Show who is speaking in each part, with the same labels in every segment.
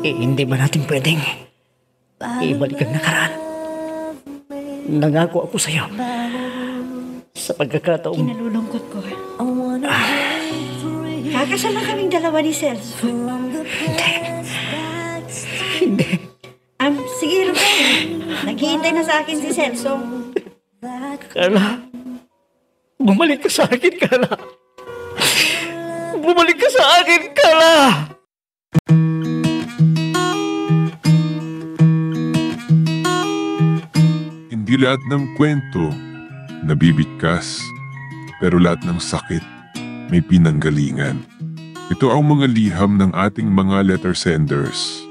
Speaker 1: Hindi ba natin pwedeng ibalik ang nakaraan? Nangako ako sa'yo sa pagkakataong...
Speaker 2: Kinalulungkot ko. Kakasal na kaming dalawa ni Celso.
Speaker 1: Hindi.
Speaker 2: Sige, Ruben. Naghihintay na sa akin si Celso.
Speaker 1: Carla, bumalik ka sa akin, Carla. Bumalik ka sa akin, Carla.
Speaker 3: Hindi lahat ng kwento nabibigkas, pero lahat ng sakit may pinanggalingan. Ito ang mga liham ng ating mga letter senders,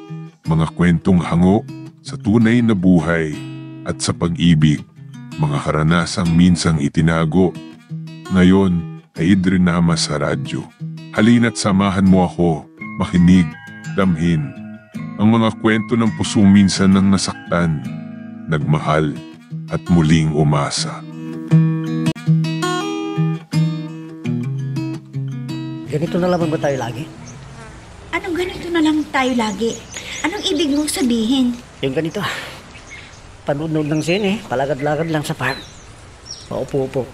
Speaker 3: mga kwentong hango sa tunay na buhay at sa pag-ibig, mga karanasang minsang itinago, ngayon ay idrinama sa radyo. Halina't samahan mo ako, makinig, damhin, ang mga kwento ng pusong minsan nang nasaktan, nagmahal, at muling umasa.
Speaker 1: Ganito na lamang ba tayo lagi?
Speaker 2: Anong ganito na lang tayo lagi? Anong ibig mong sabihin?
Speaker 1: Yung ganito, panood ng sine, palagad-lagad lang sa park. Maupo-upo.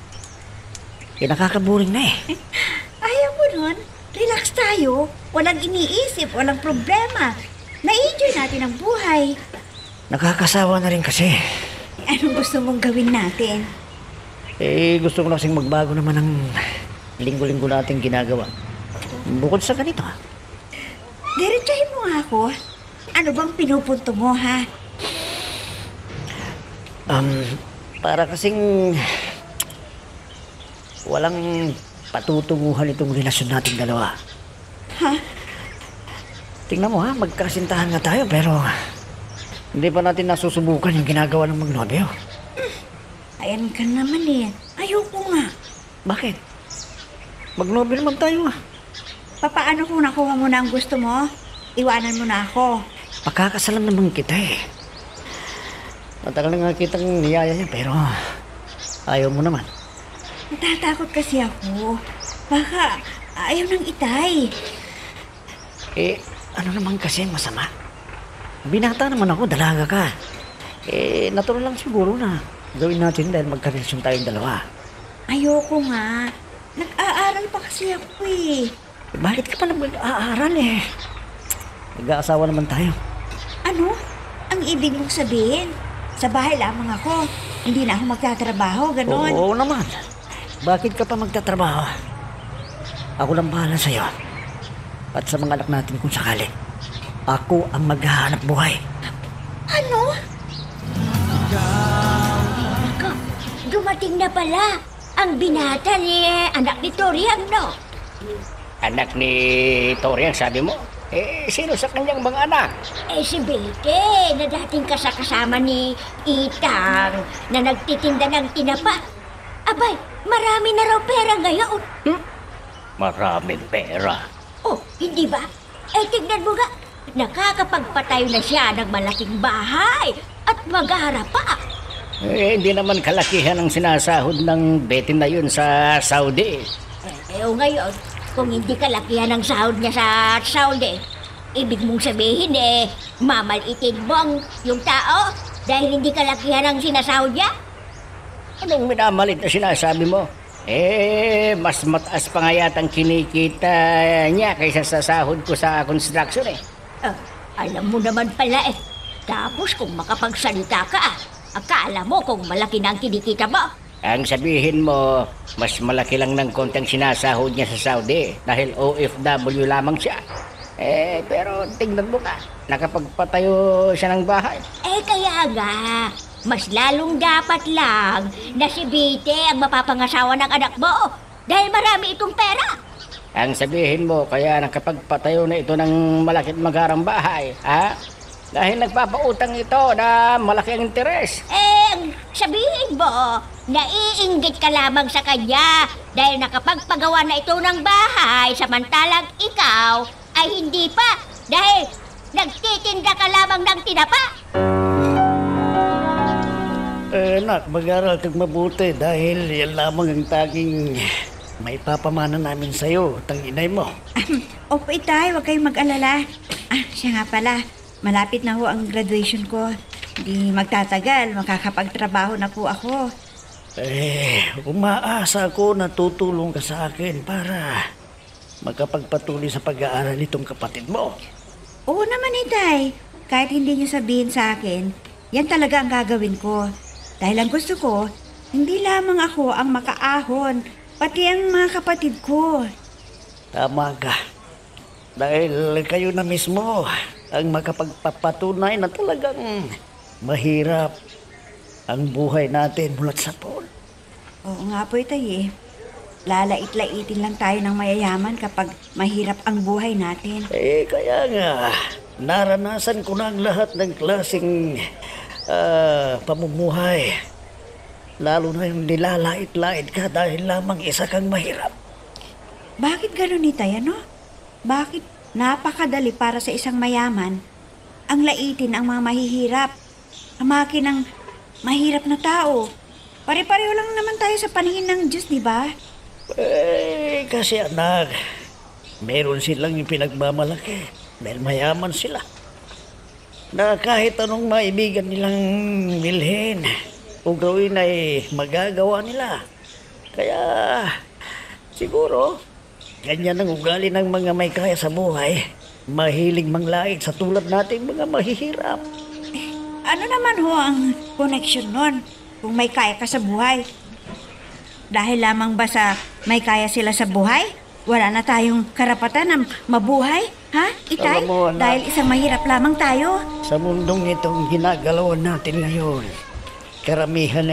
Speaker 1: Nakakaboring na eh.
Speaker 2: Ayaw mo nun? Relax tayo. Walang iniisip, walang problema. Na-enjoy natin ang buhay.
Speaker 1: Nakakasawa na rin kasi.
Speaker 2: Anong gusto mong gawin natin?
Speaker 1: Gusto ko na kasing magbago naman ng linggo-linggo natin ginagawa. Bukod sa ganito.
Speaker 2: Diretsahin mo nga ako. Ano bang pinupunto mo, ha?
Speaker 1: Para kasing walang patutunguhan itong relasyon nating dalawa.
Speaker 2: Ha?
Speaker 1: Tingnan mo ha, magkasintahan nga tayo pero hindi pa natin nasusubukan yung ginagawa ng magnobyo.
Speaker 2: Ayan ka naman eh. Ayoko nga.
Speaker 1: Bakit? Magnobyo naman tayo ah.
Speaker 2: Papaano kung nakuha mo na ang gusto mo? Iwanan mo na ako.
Speaker 1: Pakakasalan naman kita eh. Matagal na nga kitang niyaya niya pero ayaw mo naman.
Speaker 2: Natatakot kasi ako. Baka ayaw ng itay.
Speaker 1: Ano naman kasi masama? Binata naman ako, dalaga ka. Natural lang siguro na gawin natin dahil magkarelasyon tayong dalawa.
Speaker 2: Ayoko nga. Nag-aaral pa kasi ako eh.
Speaker 1: Bakit ka pa nag-aaral eh? Nag-aasawa naman tayo.
Speaker 2: Ano? Ang ibig mong sabihin? Sa bahay lamang ako. Hindi na ako magtatrabaho, ganon.
Speaker 1: Oo naman. Bakit ka pa magtatrabaho? Ako lang bahala sa'yo. At sa mga anak natin kung sakali. Ako ang maghahanap buhay.
Speaker 2: Ano? Dumating na pala ang binata ni anak ni Toriang, no?
Speaker 4: Anak ni Toriang, sabi mo? Sino sa kanyang mga anak?
Speaker 2: Si Bete, na dating kasama ni Itang, na nagtitinda ng tinapa. Abay, marami na raw pera ngayon.
Speaker 4: Maraming pera.
Speaker 2: Oh, hindi ba? Tignan mo nga, nakakapagpatayo na siya ng malaking bahay at mag-aarap pa.
Speaker 4: Hindi naman kalakihan ang sinasahod ng Betty na yun sa Saudi.
Speaker 2: Ngayon, kung hindi kalakihan ang sahod niya sa Saudi, ibig mong sabihin mamalitin mo yung tao dahil hindi kalakihan ang sinasahod niya?
Speaker 4: Anong minamalit na sinasabi mo? Mas mataas pa nga yatang kinikita niya kaysa sa sahod ko sa construction eh.
Speaker 2: Alam mo naman pala eh. Tapos kung makapagsalita ka, akala mo kung malaki na ang kinikita mo.
Speaker 4: Ang sabihin mo, mas malaki lang ng konting sinasahod niya sa Saudi dahil OFW lamang siya. Pero tingnan mo ka, nakapagpatayo siya ng bahay.
Speaker 2: Kaya nga, mas lalong dapat lang na si Bite ang mapapangasawa ng anak mo dahil marami itong pera.
Speaker 4: Ang sabihin mo, kaya nakapagpatayo na ito ng malaking magarang bahay, ha? Dahil nagpapautang ito na malaki ang interes.
Speaker 2: Sabihin mo, naiinggit ka lamang sa kanya dahil nakapagpagawa na ito ng bahay samantalang ikaw ay hindi pa dahil nagtitinda ka lamang ng tinapa.
Speaker 1: Anak, mag-aral kang mabuti dahil yan lamang ang taging may papamana namin sa'yo at ang inay mo.
Speaker 2: Opo, itay, huwag kayong mag-alala.
Speaker 5: Siya nga pala. Malapit na ho ang graduation ko. Hindi magtatagal, makakapagtrabaho na po ako.
Speaker 1: Umaasa ako na tutulong ka sa akin para makapagpatuloy sa pag-aaral nitong kapatid mo.
Speaker 5: Oo naman, Itay. Kahit hindi niyo sabihin sa akin, yan talaga ang gagawin ko. Dahil ang gusto ko, hindi lamang ako ang makaahon, pati ang mga kapatid ko.
Speaker 1: Tama ka. Dahil kayo na mismo ang makapagpapatunay na talagang mahirap ang buhay natin mulat sa pool.
Speaker 5: Oo nga po, Itay. Lalait-laitin lang tayo ng mayayaman kapag mahirap ang buhay natin.
Speaker 1: Kaya nga, naranasan ko na ang lahat ng klaseng pamumuhay. Lalo na yung nilalait-lait ka dahil lamang isa kang mahirap.
Speaker 5: Bakit ganun, Itay, ano? Bakit napakadali para sa isang mayaman ang laitin ang mga mahihirap? Amakin ng mahirap na tao. Pare-pareho lang naman tayo sa paningin ng Diyos, di ba?
Speaker 1: Kasi anak, meron silang yung pinagmamalaki dahil mayaman sila. Na kahit anong maibigan nilang bilhin o gawin ay magagawa nila. Kaya siguro, ganyan ang ugali ng mga may kaya sa buhay. Mahilig manglait sa tulad nating mga mahihirap.
Speaker 5: Ano naman ho ang connection nun kung may kaya ka sa buhay? Dahil lamang ba sa may kaya sila sa buhay, wala na tayong karapatan na mabuhay? Ha, Itay?
Speaker 1: Alam mo, anak,
Speaker 5: dahil isang mahirap lamang tayo.
Speaker 1: sa mundong itong ginagalawan natin ngayon, karamihan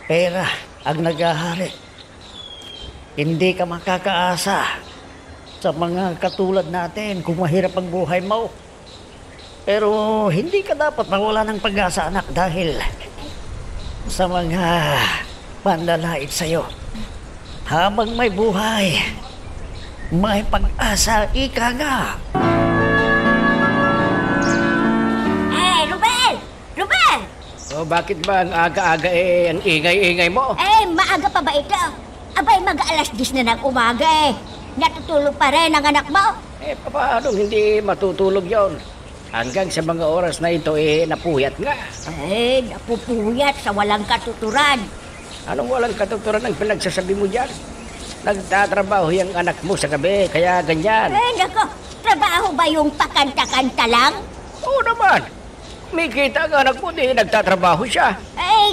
Speaker 1: pera ang naghahari. Hindi ka makakaasa sa mga katulad natin kung mahirap ang buhay mo. Pero hindi ka dapat mawala ng pag-asa, anak, dahil sa mga panlalait sa'yo. Habang may buhay, may pag-asa, ika nga.
Speaker 2: Ruben! Ruben!
Speaker 4: O bakit ba ang aga-aga ang ingay-ingay mo?
Speaker 2: Maaga pa ba ito? Abay, mag-alas 10 na ng umaga Natutulog pa rin ang anak mo?
Speaker 4: Paano hindi matutulog yon? Hanggang sa mga oras na ito napuyat nga.
Speaker 2: Napupuyat sa walang katuturan.
Speaker 4: Anong walang katuturan ang pinagsasabi mo dyan? Nagtatrabaho yung anak mo sa gabi, kaya ganyan.
Speaker 2: Nako, trabaho ba yung pakanta-kanta lang?
Speaker 4: Oo naman. Kumikita ang anak mo, di nagtatrabaho siya.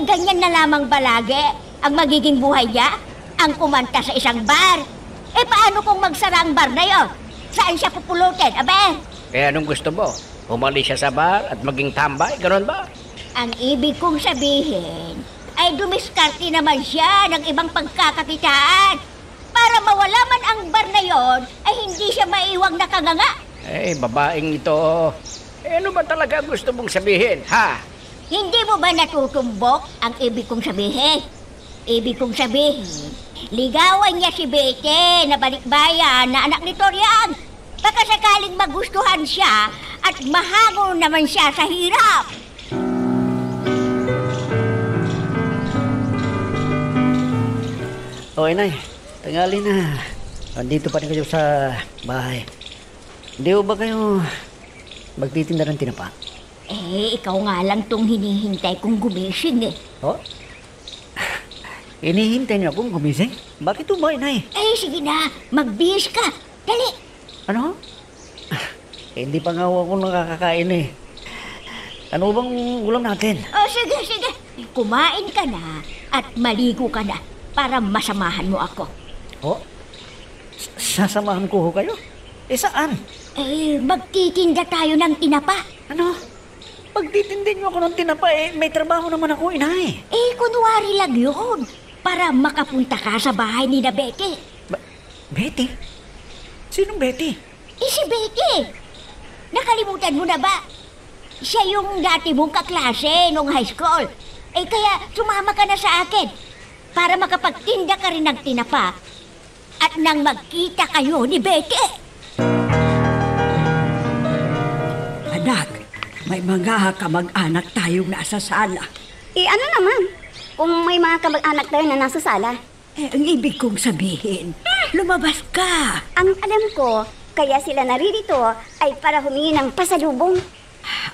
Speaker 2: Ganyan na lamang ba lagi ang magiging buhay niya? Ang kumanta sa isang bar. Paano kung magsara ang bar na yon? Saan siya pupulutin, abe?
Speaker 4: Kaya anong gusto mo? Umalis siya sa bar at maging tambay, gano'n ba?
Speaker 2: Ang ibig kong sabihin ay dumiskarte naman siya ng ibang pagkakakitaan. Para mawala man ang bar na yon, ay hindi siya maiwang nakanganga.
Speaker 4: Babaeng ito. Ano ba talaga gusto mong sabihin, ha?
Speaker 2: Hindi mo ba natutumbok ang ibig kong sabihin? Ibig kong sabihin, ligawan niya si Bete na balikbayan na anak ni Torian. Baka sakaling magustuhan siya at mahango naman siya sa hirap.
Speaker 1: O, Inay, tangali na. Andito pa rin kayo sa bahay. Hindi ba kayo magtitinda ng tinapa?
Speaker 2: Ikaw nga lang tong hinihintay kong gumising
Speaker 1: Oh? Inihintay niyo akong gumising? Bakit ba, Inay?
Speaker 2: Sige na, magbihis ka. Dali.
Speaker 1: Ano? Hindi pa nga ako nakakakain Ano bang ulam natin?
Speaker 2: Sige. Kumain ka na at maligo ka na para masamahan mo ako.
Speaker 1: Oh? Sasamahan ko kayo? Saan?
Speaker 2: Magtitinda tayo ng tinapa.
Speaker 1: Ano? Pagtitindin niyo ako ng tinapa, may trabaho naman ako, Inay.
Speaker 2: Kunwari lang yun. Para makapunta ka sa bahay ni na Betty.
Speaker 1: Betty? Sinong Betty?
Speaker 2: Si Betty. Nakalimutan mo na ba? Siya yung dati mong kaklase nung high school. Kaya sumama ka na sa akin para makapagtinda ka rin ng tinapa at nang magkita kayo ni Betty.
Speaker 5: Anak, may mga kamag-anak tayong nasa sala.
Speaker 6: Ano naman? Kung may mga kamag-anak tayo na nasa sala.
Speaker 5: Ang ibig kong sabihin, lumabas ka.
Speaker 6: Ang alam ko, Kaya sila naririto ay para humingi ng pasalubong.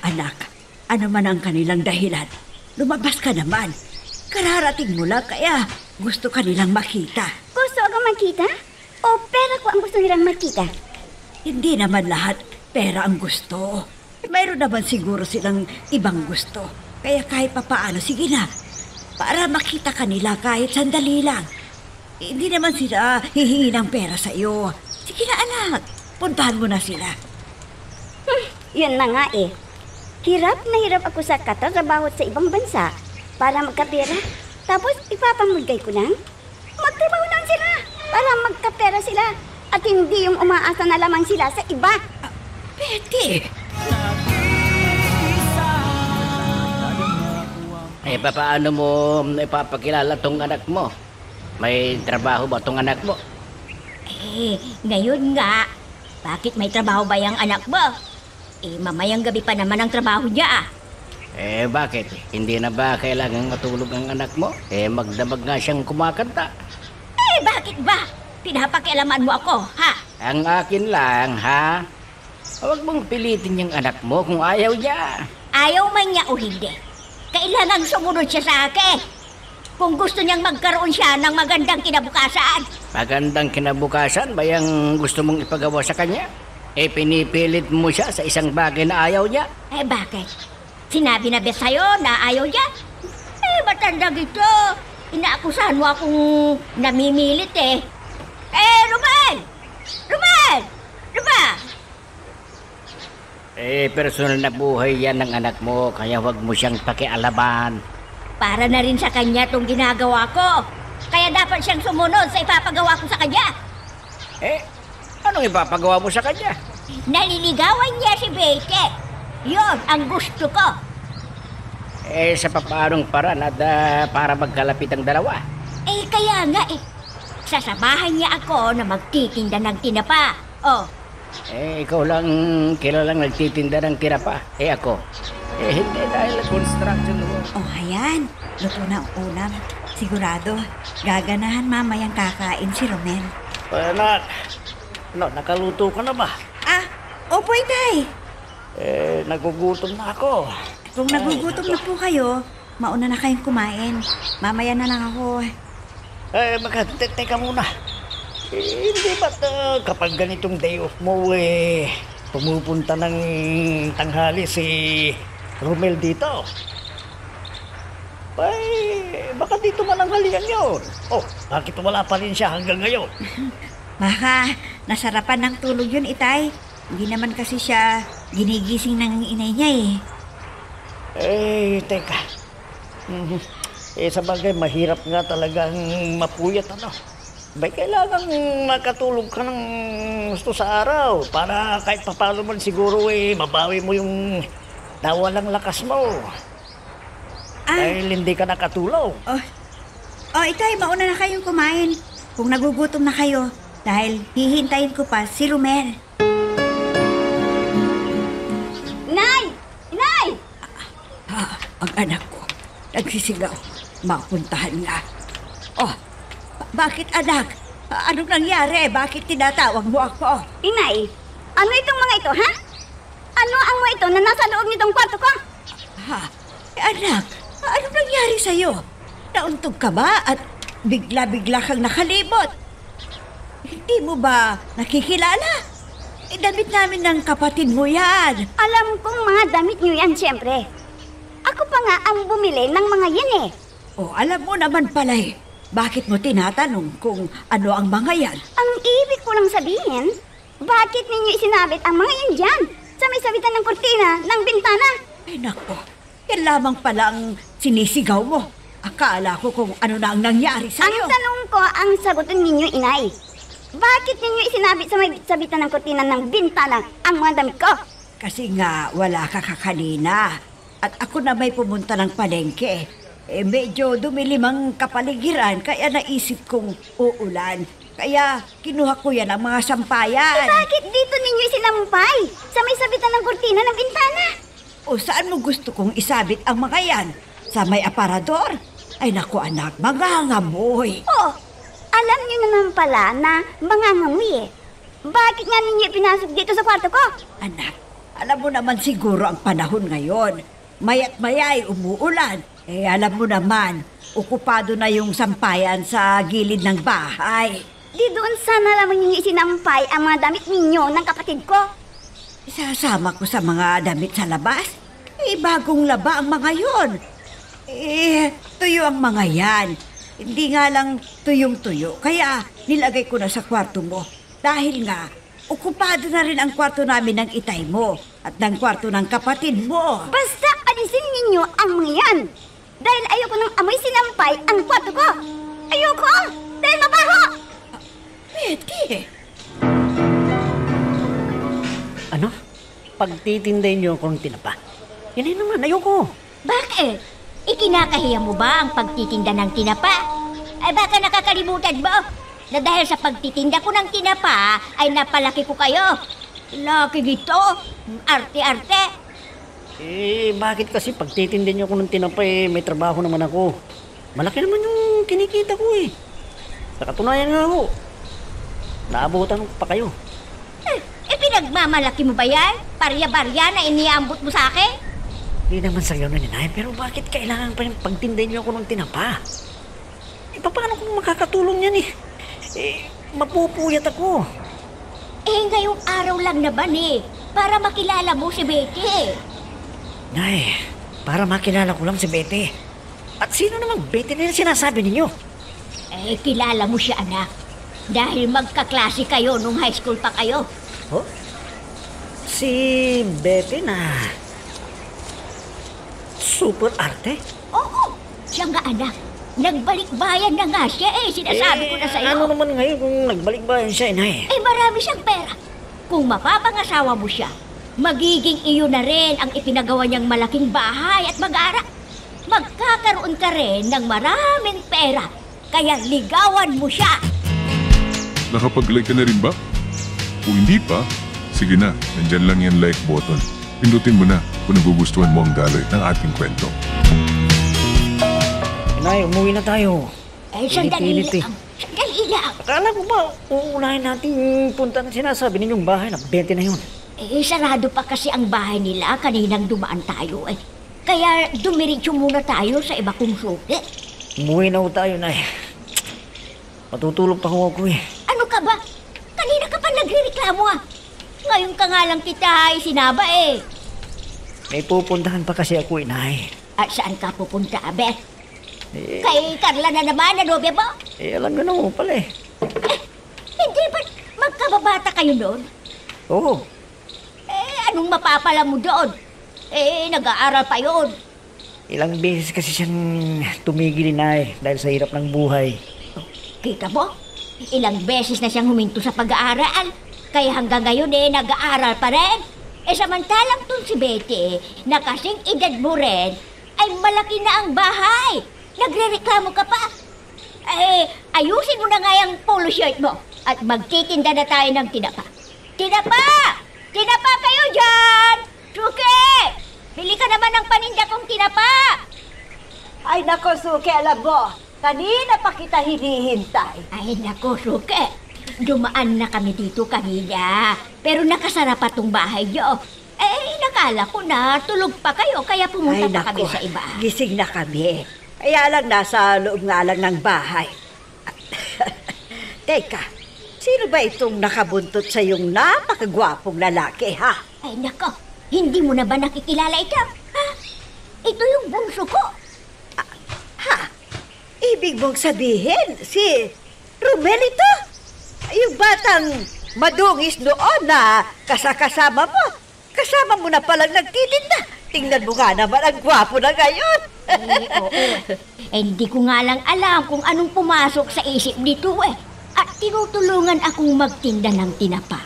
Speaker 5: Anak, ano man ang kanilang dahilan, lumabas ka naman. Kararating mo lang kaya gusto ka nilang makita.
Speaker 6: Gusto agad makita? O pera ko ang gusto nilang makita?
Speaker 5: Hindi naman lahat pera ang gusto. Mayroon naman siguro silang ibang gusto. Kaya kahit papaano, sige na. Para makita ka nila kahit sandali lang. Hindi naman sila hihingi ng pera sa iyo. Sige na anak, puntahan mo na sila.
Speaker 6: Yun na nga eh. Hirap na hirap ako sa katrabaho sa ibang bansa para magkapera. Tapos ipapamulgay ko lang. Magtrabaho lang sila para magkapera sila. At hindi yung umaasa na lamang sila sa iba.
Speaker 5: Betty!
Speaker 4: Paano mo ipapakilala tong anak mo? May trabaho ba tong anak mo?
Speaker 2: Ngayon nga, bakit may trabaho ba yung anak mo? Mamayang gabi pa naman ang trabaho niya.
Speaker 4: Bakit? Hindi na ba kailangang matulog ang anak mo? Magdamag nga siyang kumakanta.
Speaker 2: Bakit ba? Pinapakialaman mo ako, ha?
Speaker 4: Ang akin lang, ha? Huwag mong pilitin yung anak mo kung ayaw niya.
Speaker 2: Ayaw man niya o hindi. Kailangang sumunod siya sa akin. Kung gusto niyang magkaroon siya ng magandang kinabukasan.
Speaker 4: Magandang kinabukasan ba yung gusto mong ipagawa sa kanya? Pinipilit mo siya sa isang bagay na ayaw niya?
Speaker 2: Bakit? Sinabi na ba sa'yo na ayaw niya? Matanda ito. Inaakusahan mo akong namimilit Romel! Romel! Ano ba?
Speaker 4: Personal na buhay yan ng anak mo, kaya wag mo siyang pakialaman.
Speaker 2: Para na rin sa kanya itong ginagawa ko. Kaya dapat siyang sumunod sa ipapagawa ko sa kanya.
Speaker 4: Anong ipapagawa mo sa kanya?
Speaker 2: Naliligawan niya si Betty. Yun ang gusto ko.
Speaker 4: Sa papaanong paraan at para magkalapit ang dalawa?
Speaker 2: Kaya nga sasamahan niya ako na magtitinda ng tinapa.
Speaker 4: Ikaw lang kilalang nagtitinda ng tinapa. Ako. Hindi dahil construction mo.
Speaker 5: Ayan. Luto na ang ulam. Sigurado, gaganahan mamayang kakain si Romel.
Speaker 1: Anak, nakaluto ka na ba?
Speaker 5: Opo, Itay.
Speaker 1: Nagugutom na ako.
Speaker 5: Kung nagugutom na po kayo, mauna na kayong kumain. Mamaya na lang ako.
Speaker 1: Teka muna. Hindi ba't kapag ganitong day off mo pumupunta ng tanghali si Romel dito? Baka dito man ang halian yun. Bakit wala pa rin siya hanggang ngayon?
Speaker 5: Baka nasarapan ng tulog yun, Itay. Hindi naman kasi siya ginigising ng inay niya
Speaker 1: Teka. Sa bagay, mahirap nga talagang mapuyat, May kailangan makatulog ka ng gusto sa araw para kahit papalo man siguro mabawi mo yung nawalang lakas mo. Dahil hindi ka nakatulog.
Speaker 5: Itay, mauna na kayong kumain. Kung nagugutom na kayo, dahil hihintayin ko pa si Romel.
Speaker 6: Inay! Inay!
Speaker 5: Ang anak ko, nagsisigaw. Mapuntahan nga. Bakit anak? Anong nangyari? Bakit tinatawag mo ako?
Speaker 6: Inay, ano itong mga ito, ha? Ano ang mga ito na nasa loob nitong kwarto ko?
Speaker 5: Anak, anong nangyari sa'yo? Nauntog ka ba at bigla-bigla kang nakalibot? Hindi mo ba nakikilala? Damit namin ng kapatid mo yan.
Speaker 6: Alam kong mga damit niyo yan, siyempre. Ako pa nga ang bumili ng mga yan
Speaker 5: Alam mo naman pala Bakit mo tinatanong kung ano ang mga yan?
Speaker 6: Ang ibig ko lang sabihin, bakit ninyo isinabit ang mga yan dyan sa may sabitan ng kurtina ng bintana?
Speaker 5: Ay nako, yan lamang pala ang sinisigaw mo. Akala ko kung ano na ang nangyari sa'yo.
Speaker 6: Ang tanong ko, ang sagutin ninyo, inay. Bakit ninyo isinabit sa may sabitan ng kurtina ng bintana ang mga damit ko?
Speaker 5: Kasi nga wala ka kakanina. At ako na may pumunta ng palengke. Medyo dumilim ang kapaligiran kaya naisip kong uulan. Kaya kinuha ko yan ang mga sampayan.
Speaker 6: Bakit dito ninyo isinampay sa may sabitan ng kurtina ng bintana?
Speaker 5: Saan mo gusto kong isabit ang mga yan? Sa may aparador? Ay naku anak, mga ngamoy.
Speaker 6: Alam niyo naman pala na mga ngamoy Bakit nga ninyo pinasok dito sa kwarto ko?
Speaker 5: Anak, alam mo naman siguro ang panahon ngayon. Maya't maya ay umuulan. Alam mo naman, okupado na yung sampayan sa gilid ng bahay.
Speaker 6: Di doon sana lamang ninyo isinampay ang mga damit ninyo ng kapatid ko.
Speaker 5: Isasama ko sa mga damit sa labas. Bagong laba ang mga yon. Tuyo ang mga yan. Hindi nga lang tuyong-tuyo. Kaya nilagay ko na sa kwarto mo. Dahil nga, okupado na rin ang kwarto namin ng itay mo at ng kwarto ng kapatid mo.
Speaker 6: Basta alisin ninyo ang mga yan. Dahil ayoko nang amoy sinampay ang kwarto ko. Ayoko! Dahil mabaho!
Speaker 5: Betty!
Speaker 1: Ano? Pagtitinday niyo ako ng tinapa. Yan naman, ayoko.
Speaker 2: Bakit? Ikinakahiya mo ba ang pagtitinda ng tinapa? Ay baka nakakalimutan mo na dahil sa pagtitinda ko ng tinapa ay napalaki ko kayo. Laki dito. Arte-arte.
Speaker 1: Bakit kasi pagtitinda niyo ako ng tinapa may trabaho naman ako. Malaki naman yung kinikita ko Sa katunayan nga ako, naabutan pa kayo.
Speaker 2: Pinagmamalaki mo ba yan? Barya-barya na iniambot mo sa akin?
Speaker 1: Hindi naman sa na ninay, pero bakit kailangan pa yung pagtinday niyo ako ng tinapa? Paano kung makakatulong yan mapupuyat ako.
Speaker 2: Ngayong araw lang naman para makilala mo si Betty.
Speaker 1: Nay, para makilala ko lang si Betty. At sino namang Betty na sinasabi ninyo?
Speaker 2: Kilala mo siya, anak. Dahil magkaklase kayo nung high school pa kayo.
Speaker 1: Oh? Si Betty na super arte?
Speaker 2: Oo, siya nga anak. Nagbalik bayan na nga siya sinasabi ko na sa'yo.
Speaker 1: Ano naman ngayon kung nagbalik bayan siya, inay?
Speaker 2: Marami siyang pera. Kung mapapangasawa mo siya, magiging iyo na rin ang ipinagawa niyang malaking bahay at mag-aara. Magkakaroon ka rin ng maraming pera. Kaya ligawan mo siya.
Speaker 3: Nakapag-like ka na rin ba? Kung hindi pa, sige na, nandyan lang yung like button. Pindutin mo na kung nagugustuhan mo ang daloy ng ating kwento.
Speaker 1: Inay, umuwi na tayo.
Speaker 2: Sandali
Speaker 1: Pilit-pilit,
Speaker 2: lang. Sandali lang.
Speaker 1: Akala ko ba, uunahin natin yung punta na sinasabi ninyong bahay na 20 na yun.
Speaker 2: Sarado pa kasi ang bahay nila kaninang dumaan tayo Kaya dumiretso muna tayo sa iba kong suki.
Speaker 1: Umuwi na ho tayo, Nay. Matutulog pa ho ako
Speaker 2: Ano ka ba? Kanina ka pa nagre-reklamo Ngayon ka nga lang kita sinaba
Speaker 1: May pupuntahan pa kasi ako, Inay.
Speaker 2: At saan ka pupunta, Beth? Kay Carla na naman, nobya mo?
Speaker 1: Alam ko na ho pala
Speaker 2: Hindi ba magkababata kayo noon?
Speaker 1: Oo.
Speaker 2: Anong mapapala mo doon? Nag-aaral pa yun.
Speaker 1: Ilang beses kasi siyang tumigil, Inay, dahil sa hirap ng buhay.
Speaker 2: Kita mo? Ilang beses na siyang huminto sa pag-aaral. Kaya hanggang ngayon nag-aaral pa rin. Samantalang tun si Betty, na kasing edad mo rin, ay malaki na ang bahay. Nagre-reklamo ka pa. Ayusin mo na nga yung polo shirt mo at magtitinda na tayo ng tinapa. Tinapa! Tinapa kayo dyan! Suki! Bili ka naman ng paninda kong tinapa!
Speaker 5: Ay nako, Suki, alam mo, kanina pa kita hinihintay.
Speaker 2: Ay nako, Suki. Dumaan na kami dito kanina. Pero nakasara pa tong bahay niyo. Nakala ko na tulog pa kayo kaya pumunta pa kami sa iba.
Speaker 5: Gising na kami. Kaya lang nasa loob nga lang ng bahay. Teka, sino ba itong nakabuntot sa iyong napakagwapong lalaki, ha?
Speaker 2: Ay nako, hindi mo na ba nakikilala ito? Ha? Ito yung bunso ko.
Speaker 5: Ha? Ibig mong sabihin, si Romel ito? Yung batang madungis noon na kasama mo. Kasama mo na palang nagtitinda. Tingnan mo nga naman, ang gwapo na ngayon.
Speaker 2: Oo. Hindi ko nga lang alam kung anong pumasok sa isip nito At tinutulungan akong magtinda ng tinapa.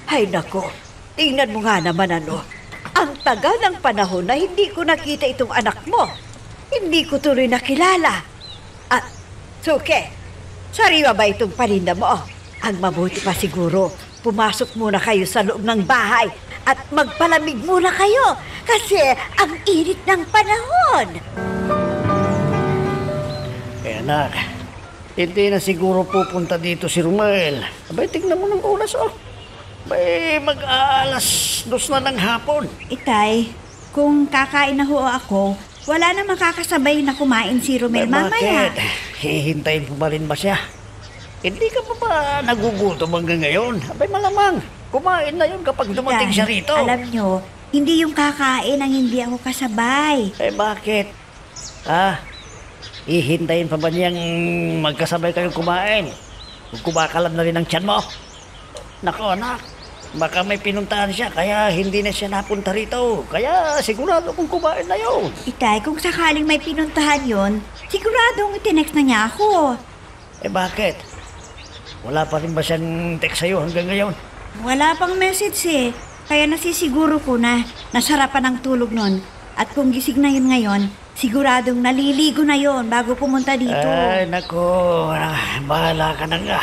Speaker 5: Ay nako, tingnan mo nga naman ang tagal ng panahon na hindi ko nakita itong anak mo. Hindi ko tuloy nakilala. At, Suke, sariwa ba itong paninda mo? Ang mabuti pa siguro, pumasok muna kayo sa loob ng bahay at magpalamig muna kayo kasi ang init ng panahon.
Speaker 1: Anak, hindi na siguro pupunta dito si Romel. Abay, tignan mo ng oras, May mag-aalas 2 na ng hapon.
Speaker 5: Itay, kung kakain na ho ako, wala na makakasabay na kumain si Romel mamaya.
Speaker 1: Bakit? Hihintayin mo ba rin ba siya? Hindi ka pa ba nagugutom hanggang ngayon? Abay malamang, kumain na yun kapag dumating
Speaker 5: Itay,
Speaker 1: siya rito.
Speaker 5: alam nyo, hindi yung kakain ang hindi ako kasabay.
Speaker 1: Eh bakit? Hihintayin pa ba niyang magkasabay kayong kumain? Kung kumakalam na rin ang tiyan mo? Nako anak, baka may pinuntahan siya kaya hindi na siya napunta rito. Kaya sigurado kung kumain na yun.
Speaker 5: Itay, kung sakaling may pinuntahan yon, siguradong itinext na niya ako.
Speaker 1: Eh bakit? Wala pa rin ba siyang text sa'yo hanggang ngayon?
Speaker 5: Wala pang message eh. Kaya nasisiguro ko na nasarapan ng tulog nun. At kung gising na yun ngayon, siguradong naliligo na yon bago pumunta dito.
Speaker 1: Ay nako, bahala ka na nga.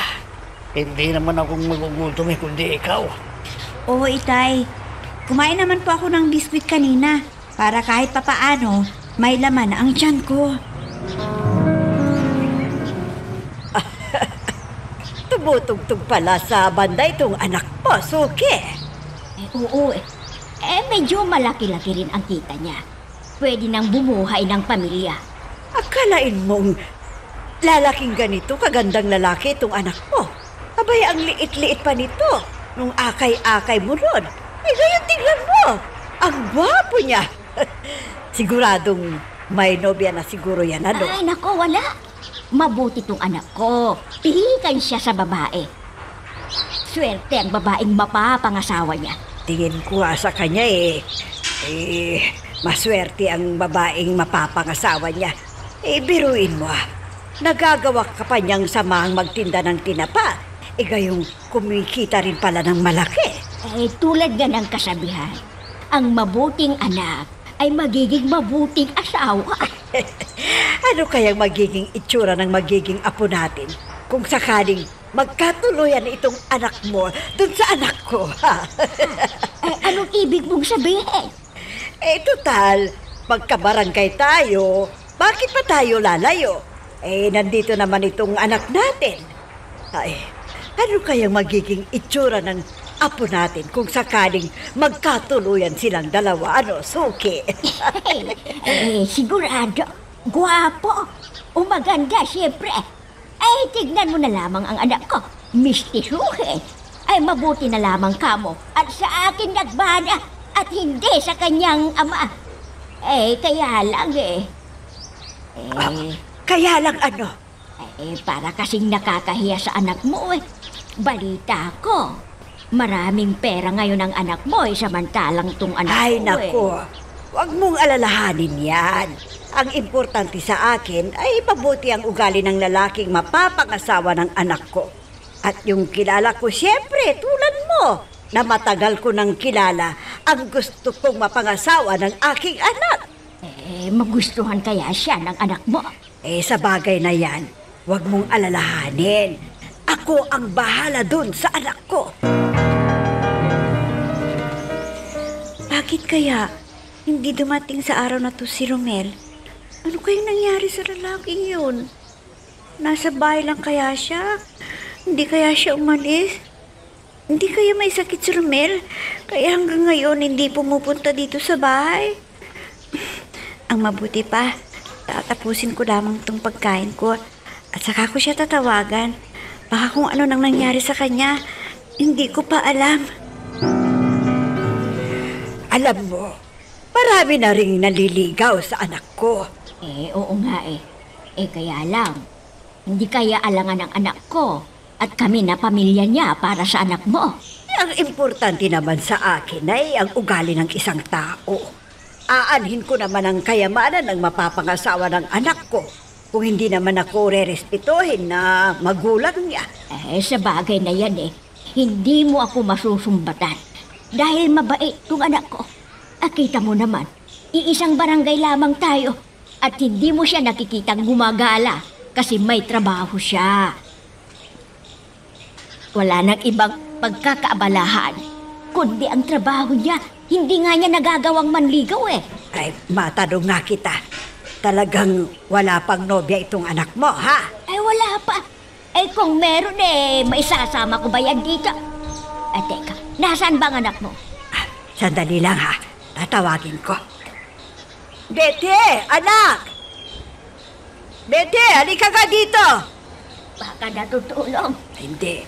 Speaker 1: Hindi naman akong magugutom kundi ikaw.
Speaker 5: Oo, Itay. Kumain naman po ako ng biskwit kanina para kahit papaano may laman ang tiyan ko.
Speaker 7: Tumutugtog pala sa banda itong anak mo, Suki.
Speaker 2: Oo eh. Medyo malaki-laki rin ang kita niya. Pwede nang bumuhay ng pamilya.
Speaker 7: Akalain mong lalaking ganito, kagandang lalaki itong anak mo. Abay, ang liit-liit pa nito. Nung akay-akay mo nun. Ngayon tingnan mo. Ang gwapo niya. Siguradong may nobya na siguro yan, ano?
Speaker 2: Ay, nako, wala. Mabuti tong anak ko. Pihikan siya sa babae. Swerte ang babaeng mapapangasawa niya.
Speaker 7: Tingin ko sa kanya maswerte ang babaeng mapapangasawa niya. Biruin mo nagagawa ka pa niyang samahang magtinda ng tinapa. Gayong kumikita rin pala ng malaki.
Speaker 2: Tulad nga ng kasabihan, ang mabuting anak ay magiging mabuting asawa.
Speaker 7: Ano kayang magiging itsura ng magiging apo natin kung sakaling magkatuluyan itong anak mo dun sa anak ko?
Speaker 2: Anong ibig mong sabihin?
Speaker 7: Total, magkabarangay tayo. Bakit pa tayo lalayo? Nandito naman itong anak natin. Ano kayang magiging itsura ng apo natin kung sakaling magkatuluyan silang dalawa, ano, Suki?
Speaker 2: Sigurado, gwapo, o maganda, siyempre. Tignan mo na lamang ang anak ko, mistisuhin. Mabuti na lamang kamo at sa akin nagbana at hindi sa kanyang ama. Kaya lang
Speaker 7: Kaya lang ano?
Speaker 2: Para kasing nakakahiya sa anak mo Balita ko, maraming pera ngayon ang anak mo samantalang tong anak
Speaker 7: Ay,
Speaker 2: ko
Speaker 7: nako. Huwag mong alalahanin yan. Ang importante sa akin ay mabuti ang ugali ng lalaking mapapangasawa ng anak ko. At yung kilala ko, siyempre, tulad mo, na matagal ko nang kilala ang gusto kong mapangasawa ng aking anak.
Speaker 2: Magustuhan kaya siya ng anak mo?
Speaker 7: Sa bagay na yan, huwag mong alalahanin. Ako ang bahala dun sa anak ko.
Speaker 5: Bakit kaya hindi dumating sa araw na to si Romel? Ano kayang nangyari sa lalaking yun? Nasa bahay lang kaya siya? Hindi kaya siya umalis? Hindi kaya may sakit si Romel? Kaya hanggang ngayon hindi pumupunta dito sa bahay? Ang mabuti pa, tatapusin ko lamang tong pagkain ko at saka ko siya tatawagan. Baka kung ano nang nangyari sa kanya, hindi ko pa alam.
Speaker 7: Alam mo, marami na rin naliligaw sa anak ko.
Speaker 2: Oo nga kaya lang, hindi kaya alangan ng anak ko at kami na pamilya niya para sa anak mo.
Speaker 7: Ang importante naman sa akin ay ang ugali ng isang tao. Aanhin ko naman ang kayamanan ng mapapangasawa ng anak ko. Kung hindi naman ako rerespetohin na magulang niya.
Speaker 2: Sa bagay na yan hindi mo ako masusumbatan. Dahil mabait tong anak ko. Kita mo naman, iisang barangay lamang tayo. At hindi mo siya nakikitang gumagala kasi may trabaho siya. Wala nang ibang pagkakaabalahan, kundi ang trabaho niya. Hindi nga niya nagagawang manligaw
Speaker 7: Ay, matanong nga kita. Talagang wala pang nobya itong anak mo, ha?
Speaker 2: Wala pa. Kung meron maisasama ko ba yan dito? Teka, Nasaan ba ang anak mo?
Speaker 7: Sandali lang ha. Tatawagin ko. Betty! Anak! Betty! Halika ka dito!
Speaker 2: Baka natutulog.
Speaker 7: Hindi.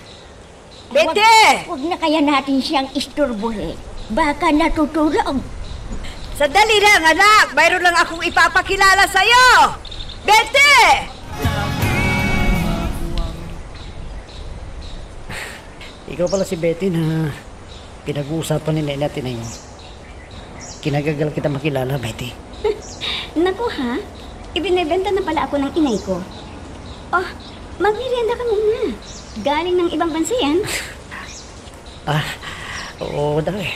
Speaker 7: Betty!
Speaker 2: Huwag na kaya natin siyang isturbuhin. Baka natutulog.
Speaker 7: Sandali lang, anak! Mayroon lang akong ipapakilala sa'yo! Betty!
Speaker 1: Ikaw pala si Betty na pinag-uusapan ni Nena Tinay mo. Kinagagal kita makilala, Betty.
Speaker 6: Naku ha, ibinebenta na pala ako ng inay ko. Oh, magmerienda ka muna. Galing ng ibang bansa yan.
Speaker 1: Oo daw eh.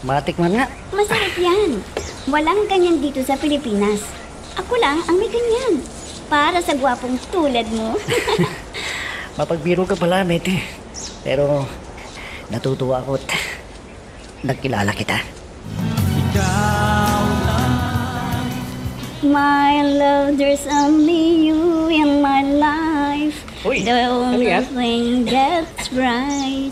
Speaker 1: Matikman nga.
Speaker 6: Masarap yan. Walang ganyan dito sa Pilipinas. Ako lang ang may ganyan. Para sa gwapong tulad mo.
Speaker 1: Mapagbiro ka pala, Betty. Pero natutuwa ako at nakilala kita.
Speaker 6: My love, there's only you in my life.
Speaker 4: Uy,
Speaker 6: The
Speaker 4: ano
Speaker 6: only
Speaker 4: yan?
Speaker 6: thing that's right.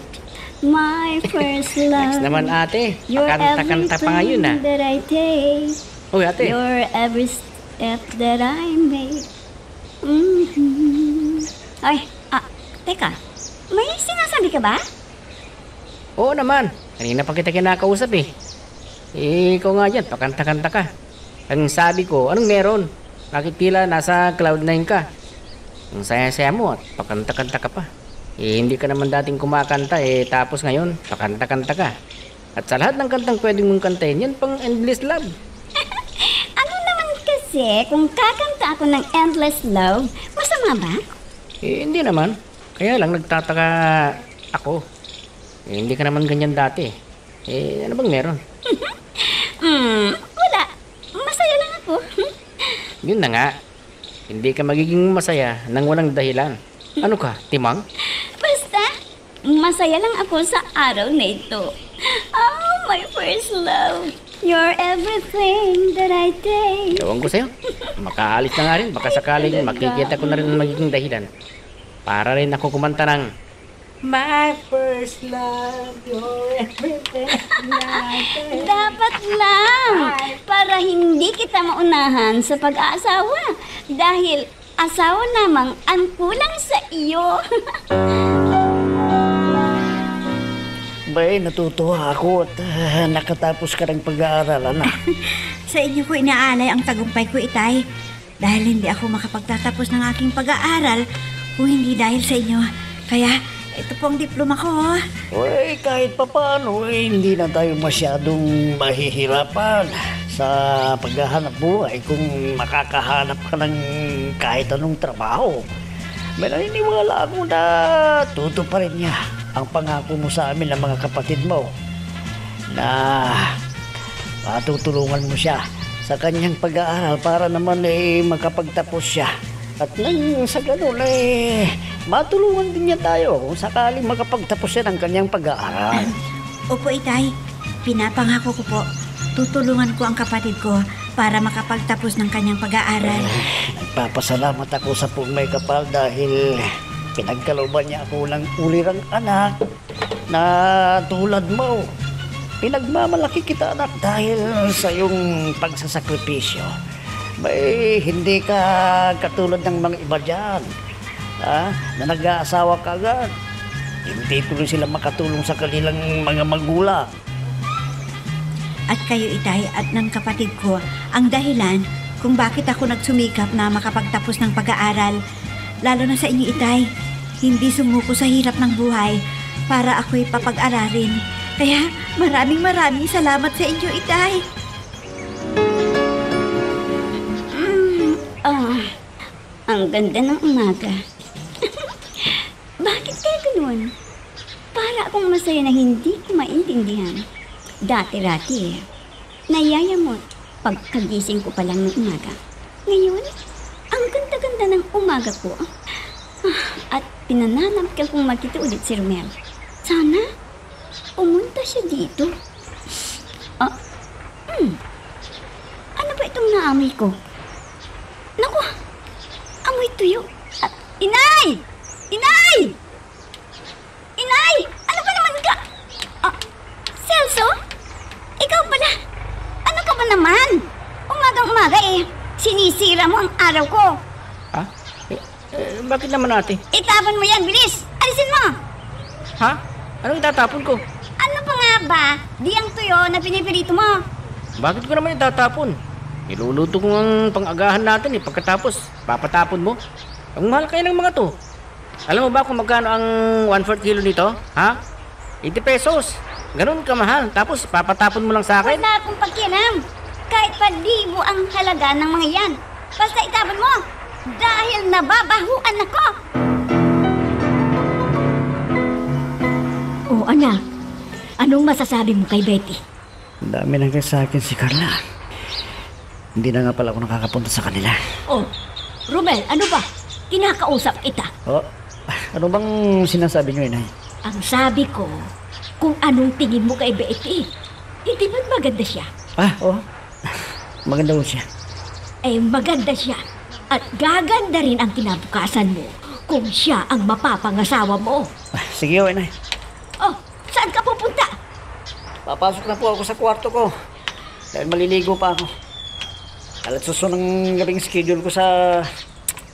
Speaker 6: My first love.
Speaker 4: Next naman ate,
Speaker 6: You're
Speaker 4: pakanta-kanta pa ngayon ah.
Speaker 6: everything that I take.
Speaker 4: Uy ate,
Speaker 6: You're every step that I make. Mhm. Ay, teka. May sinasabi ka ba?
Speaker 4: oo naman. Kanina pa kita kinakausap eh. Ikaw nga dyan, pakanta-kanta ka. Ang sabi ko, anong meron? Bakit tila nasa cloud9 ka? Ang saya-saya mo at pakanta-kanta ka pa. Hindi ka naman dating kumakanta tapos ngayon, pakanta-kanta ka. At sa lahat ng kantang pwedeng mong kantahin, yan pang endless love.
Speaker 6: Ano naman kasi kung kakanta ako ng Endless Love, masama ba?
Speaker 4: Hindi naman. Kaya lang nagtataka ako. Hindi ka naman ganyan dati. Ano bang meron?
Speaker 6: Wala. Masaya lang ako.
Speaker 4: Yun na nga. Hindi ka magiging masaya nang walang dahilan. Ano ka, timang?
Speaker 6: Basta, masaya lang ako sa araw na ito. Oh, my first love. You're everything that I take.
Speaker 4: Ewan ko sa'yo. Makaalis na nga rin. Baka sakaling makikita ko na rin ang magiging dahilan. Para rin ako kumanta ng
Speaker 7: My first love, you're everything.
Speaker 6: Dapat lang. Para hindi kita maunahan sa pag-aasawa. Dahil asawa namang ang kulang sa iyo.
Speaker 1: Bay, natutuwa ako at nakatapos ka ng pag-aaral, anak.
Speaker 5: Sa inyo ko inaalay ang tagumpay ko, Itay. Dahil hindi ako makapagtatapos ng aking pag-aaral kung hindi dahil sa inyo. Kaya, ito pong diploma ko.
Speaker 1: Uy, kahit papaano, hindi na tayo masyadong mahihirapan sa paghahanap buhay kung makakahanap ka ng kahit anong trabaho. May naniniwala ako na tutuparin niya ang pangako mo sa amin ng mga kapatid mo na matutulungan mo siya sa kanyang pag-aaral para naman makapagtapos siya. At nang sa ganun matulungan din niya tayo kung sakaling makapagtapos siya ng kanyang pag-aaral.
Speaker 5: Opo, Itay. Pinapangako ko po. Tutulungan ko ang kapatid ko para makapagtapos ng kanyang pag-aaral.
Speaker 1: Nagpapasalamat ako sa may kapal dahil pinagkalooban niya ako ng ulirang anak na tulad mo. Pinagmamalaki kita, anak, dahil sa iyong pagsasakripisyo. May hindi ka katulad ng mga iba dyan, na nag-aasawa ka agad. Hindi tuloy sila makatulong sa kanilang mga magulang.
Speaker 5: At kayo, Itay, at ng kapatid ko, ang dahilan kung bakit ako nagsumikap na makapagtapos ng pag-aaral. Lalo na sa inyo, Itay, hindi sumuko sa hirap ng buhay para ako'y papag-aralin. Kaya maraming salamat sa inyo, Itay.
Speaker 6: Ang ganda ng umaga. Bakit kaya ganun? Para akong masaya na hindi ko maintindihan. Dati-rati nayayamot pagkagising ko pa lang ng umaga. Ngayon, ang ganda-ganda ng umaga ko. At pinananap ka kung makita ulit si Romel. Sana, pumunta siya dito. Ano ba itong naamoy ko? Naku, amoy tuyo. Inay! Inay! Inay! Ano ba naman ka? ba naman? Umagang-umaga sinisira mo ang araw ko.
Speaker 4: Ha? Bakit naman ate?
Speaker 6: Itapon mo yan, bilis! Alisin mo!
Speaker 4: Ha? Anong itatapon ko?
Speaker 6: Ano pa nga ba? Di ang tuyo na pinipirito mo.
Speaker 4: Bakit ko naman itatapon? Niluluto ko ang pang-agahan natin pagkatapos papatapon mo. Ang mahal kayo ng mga to. Alam mo ba kung magkano ang 1/4 kilo nito? Ha? 80 pesos. Ganun kamahal. Tapos papatapon mo lang sa akin?
Speaker 6: Wala akong pakialam. Kahit pa libo ang halaga ng mga yan. Basta itapon mo. Dahil nababahuan ako.
Speaker 2: Oh, anak. Anong masasabi mo kay Betty?
Speaker 1: Ang dami nang sa akin si Carla. Hindi na nga pala ako nakakapunta sa kanila.
Speaker 2: Oh, Romel, ano ba? Kinakausap kita.
Speaker 1: Oh, ano bang sinasabi niyo, inay?
Speaker 2: Ang sabi ko, kung anong tingin mo kay Betty, hindi ba maganda siya?
Speaker 1: Oh, maganda ho siya.
Speaker 2: Eh, maganda siya. At gaganda rin ang kinabukasan mo kung siya ang mapapangasawa mo.
Speaker 1: Sige ho, inay.
Speaker 2: Oh, saan ka pupunta?
Speaker 1: Papasok na po ako sa kwarto ko. Dahil maliligo pa ako. Alat susunod ng gabing schedule ko sa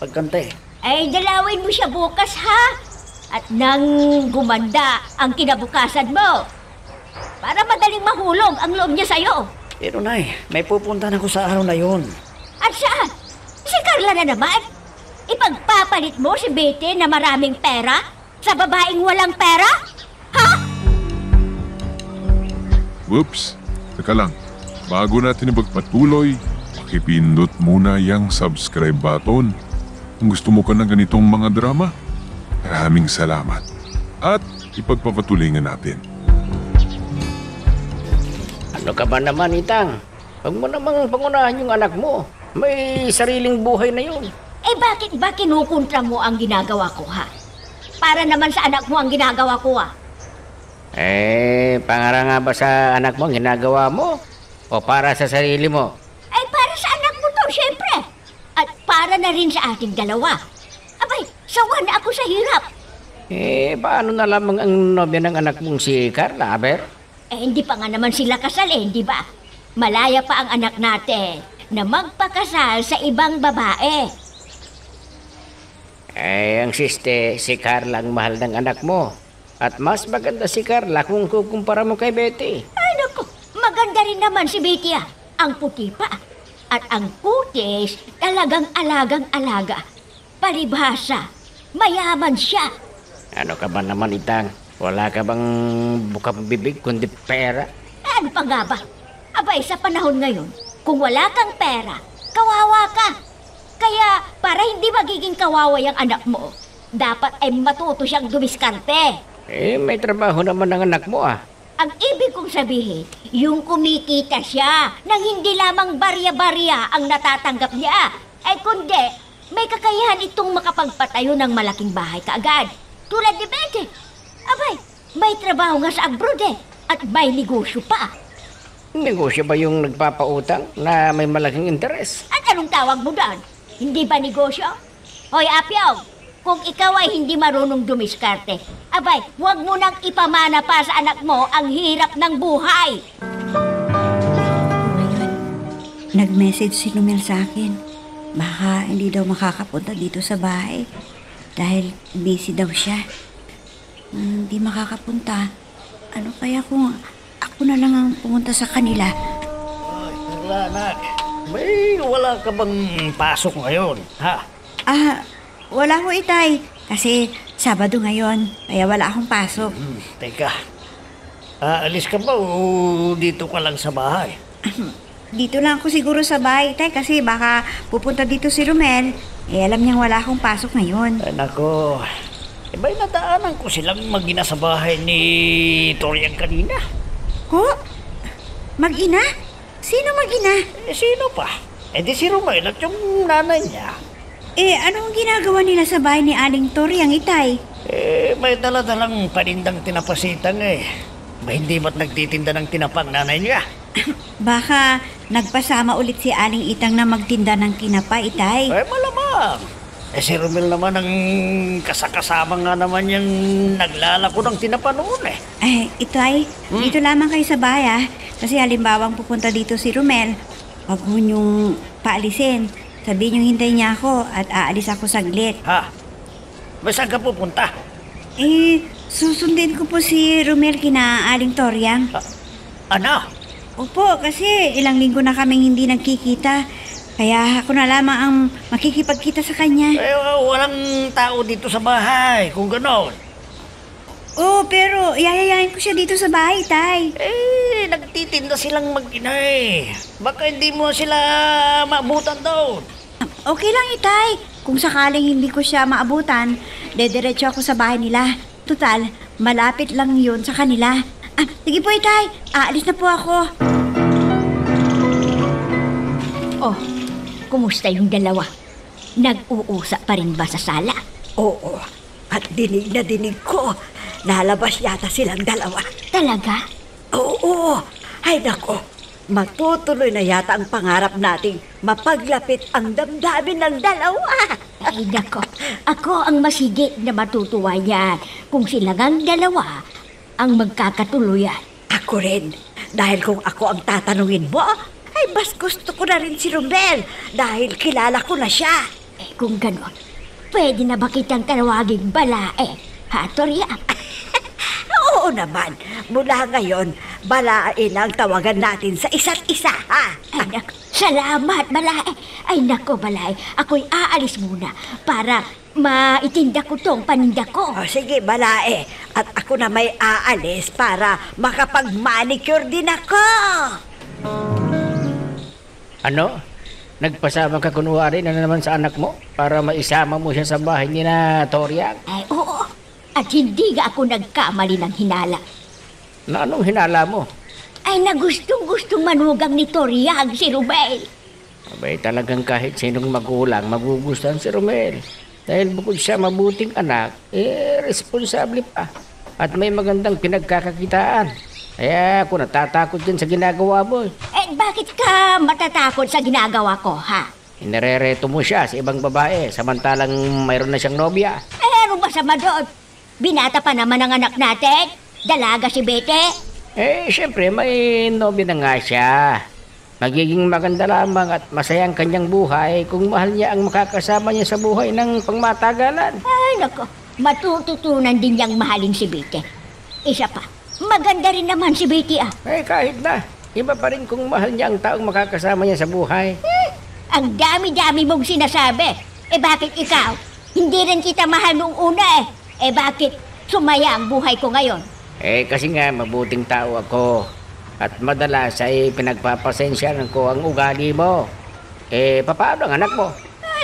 Speaker 1: pagkanta
Speaker 2: Ay, dalawin mo siya bukas, ha? At nang gumanda ang kinabukasan mo. Para madaling mahulog ang loob niya sa'yo.
Speaker 1: Pero nay, may pupuntahan ako sa araw na yun.
Speaker 2: At saan? Si Carla na naman? Ipagpapalit mo si Betty na maraming pera sa babaeng walang pera? Ha?
Speaker 3: Whoops! Teka lang, bago natin ipagpatuloy, pakipindot muna yung subscribe button. Kung gusto mo ka ng ganitong mga drama, maraming salamat. At ipagpapatuloy nga natin.
Speaker 4: Ano ka ba naman, Itang? Huwag mo namang pangunahan yung anak mo. May sariling buhay na yun.
Speaker 2: Eh bakit ba kinukontra mo ang ginagawa ko, ha? Para naman sa anak mo ang ginagawa ko, ha?
Speaker 4: Pangara nga ba sa anak mo ang ginagawa mo? O para sa sarili mo?
Speaker 2: Ay, para sa anak mo to, syempre. At para na rin sa ating dalawa. Abay, sawa na ako sa hirap.
Speaker 4: Paano na lamang ang nobya ng anak mong si Carla, Aber?
Speaker 2: Hindi pa nga naman sila kasal, di ba? Malaya pa ang anak natin na magpakasal sa ibang babae.
Speaker 4: Ang siste, si Carla ang mahal ng anak mo. At mas maganda si Carla kung kukumpara mo kay Betty.
Speaker 2: Ay, naku, maganda rin naman si Betty, Ang puti pa. At ang kutis, talagang alagang-alaga. Palibhasa, mayaman siya.
Speaker 4: Ano ka ba naman, Itang? Wala ka bang bukang bibig kundi pera?
Speaker 2: Ano pa nga ba? Abay, sa panahon ngayon, kung wala kang pera, kawawa ka. Kaya, para hindi magiging kawawa yung anak mo, dapat ay matuto siyang dumiskarte.
Speaker 4: May trabaho naman ng anak mo,
Speaker 2: Ang ibig kong sabihin, yung kumikita siya nang hindi lamang barya-barya ang natatanggap niya. Ay kundi, may kakayahan itong makapagpatayo ng malaking bahay kaagad. Tulad ni Betty. Abay, may trabaho nga sa abroad at may negosyo pa.
Speaker 4: Negosyo ba yung nagpapautang na may malaking interes?
Speaker 2: At anong tawag mo doon? Hindi ba negosyo? Hoy, Apyong, kung ikaw ay hindi marunong dumiskarte, abay, huwag mo nang ipamana pa sa anak mo ang hirap ng buhay.
Speaker 5: Nag-message si Numel sa akin. Baka hindi daw makakapunta dito sa bahay. Dahil busy daw siya. Hindi makakapunta. Ano kaya kung ako na lang ang pumunta sa kanila?
Speaker 1: Ay, Carla, anak. May wala ka bang pasok ngayon, ha?
Speaker 5: Wala ko, Itay. Kasi Sabado ngayon, kaya wala akong pasok.
Speaker 1: Teka, aalis ka ba o dito ka lang sa bahay?
Speaker 5: Dito lang ako siguro sa bahay, Itay, kasi baka pupunta dito si Romel. Alam niyang wala akong pasok ngayon.
Speaker 1: Ay, nako. Ba'y nadaanan ko silang mag-ina sa bahay ni Torian kanina?
Speaker 5: Ko? Mag-ina? Sino mag-ina?
Speaker 1: Sino pa? Di si Romel at yung nanay niya.
Speaker 5: Anong ginagawa nila sa bahay ni Aling Toriang, Itay?
Speaker 1: May dala-dalang panindang tinapasitang Ba hindi ba't nagtitinda ng tinapang nanay niya?
Speaker 5: Baka nagpasama ulit si Aling Itang na magtinda ng kinapa, Itay.
Speaker 1: Malamang. Si Romel naman ang kasakasama nga naman yung naglalako ng tinapa noon
Speaker 5: Itay, dito lamang kayo sa bahay, Kasi halimbawang pupunta dito si Romel, wag mo niyong paalisin. Sabihin niyong hintay niya ako at aalis ako saglit.
Speaker 1: Ha? Saan ka pupunta?
Speaker 5: Susundin ko po si Romel kina Aling Toriang.
Speaker 1: Ano?
Speaker 5: Opo, kasi ilang linggo na kaming hindi nagkikita. Kaya ako na lamang ang makikipagkita sa kanya.
Speaker 1: Walang tao dito sa bahay, kung ganon.
Speaker 5: Pero yayayain ko siya dito sa bahay, Tay.
Speaker 1: Nagtitinda silang mag-ina eh. Baka hindi mo sila maabutan doon.
Speaker 5: Okay lang, Itay. Kung sakaling hindi ko siya maabutan, dediretso ako sa bahay nila. Total, malapit lang yun sa kanila. Sige po, Itay. Aalis na po ako.
Speaker 2: Oh, kumusta yung dalawa? Nag-uusap pa rin ba sa sala?
Speaker 7: Oo, at dinig na dinig ko. Lalabas yata silang dalawa.
Speaker 2: Talaga?
Speaker 7: Oo, ay nako. Matutuloy na yata ang pangarap nating mapaglapit ang damdamin ng dalawa.
Speaker 2: Ay nako, ako ang masigit na matutuwa yan kung silang dalawa ang magkakatuluyan.
Speaker 7: Ako rin, dahil kung ako ang tatanungin mo, ay mas gusto ko na rin si Romel dahil kilala ko na siya.
Speaker 2: Kung ganon, pwede na ba kitang tawaging balae, ha, Toria?
Speaker 7: Oo naman, mula ngayon, balain ang tawagan natin sa isa't isa, ha?
Speaker 2: Ay nako, salamat, balae. Ay nako, balae, ako'y aalis muna para maitinda ko tong paninda ko.
Speaker 7: Sige, balae. At ako na may aalis para makapag-manicure din ako.
Speaker 4: Ano? Nagpasama ka kunwari na naman sa anak mo para maisama mo siya sa bahay ni na Toriang?
Speaker 2: Ay oo, at hindi ga ako nagkamali ng hinala.
Speaker 4: Na anong hinala mo?
Speaker 2: Ay na gustong manugang ni Toriang si Romel.
Speaker 4: Abay talagang kahit sinong magulang magugustuhan si Romel. Dahil bukod siya mabuting anak, responsable pa. At may magandang pinagkakakitaan. Kaya ako natatakot din sa ginagawa mo.
Speaker 2: Bakit ka matatakot sa ginagawa ko, ha?
Speaker 4: Inerereto mo siya sa ibang babae, samantalang mayroon na siyang nobya.
Speaker 2: Ano masama doon? Binata pa naman ang anak natin. Dalaga si Bete.
Speaker 4: Siyempre, may nobya na nga siya. Magiging maganda lamang at masayang kanyang buhay kung mahal niya ang makakasama niya sa buhay ng pangmatagalan.
Speaker 2: Ay, nako. Matututunan din niyang mahalin si Bete. Isa pa, maganda rin naman si Bete, ah.
Speaker 4: Kahit na. Iba pa rin kung mahal niya ang taong makakasama niya sa buhay.
Speaker 2: Ang dami-dami mong sinasabi. Bakit ikaw? Hindi rin kita mahal nung una, eh. Bakit sumaya ang buhay ko ngayon?
Speaker 4: Kasi nga, mabuting tao ako. At madalas ay pinagpapasensyahan ko ang ugali mo. Paano ang anak mo?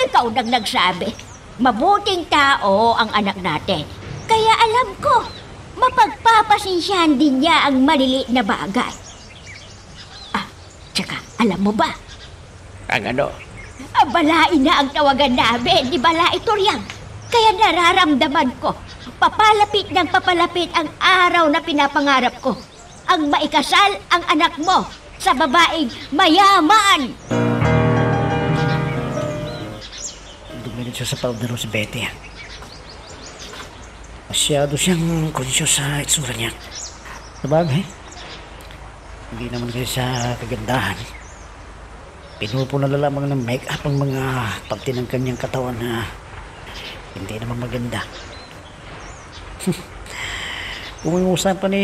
Speaker 2: Ikaw nang nagsabi. Mabuting tao ang anak natin. Kaya alam ko, mapagpapasensyahan din niya ang maliliit na bagay. Tsaka, alam mo ba?
Speaker 4: Ang ano?
Speaker 2: Balain na ang tawagan namin, di Balai Toriang. Kaya nararamdaman ko, papalapit ng papalapit ang araw na pinapangarap ko. Ang maikasal ang anak mo sa babaeng mayaman.
Speaker 1: Duminit siya sa powder si Betty. Masyado siyang konsyos sa itsura niya. Sabagay, hindi naman kasi sa kagandahan. Pinupunan na lamang ng make-up ang mga parte ng kanyang katawan na hindi naman maganda. Kung may usapan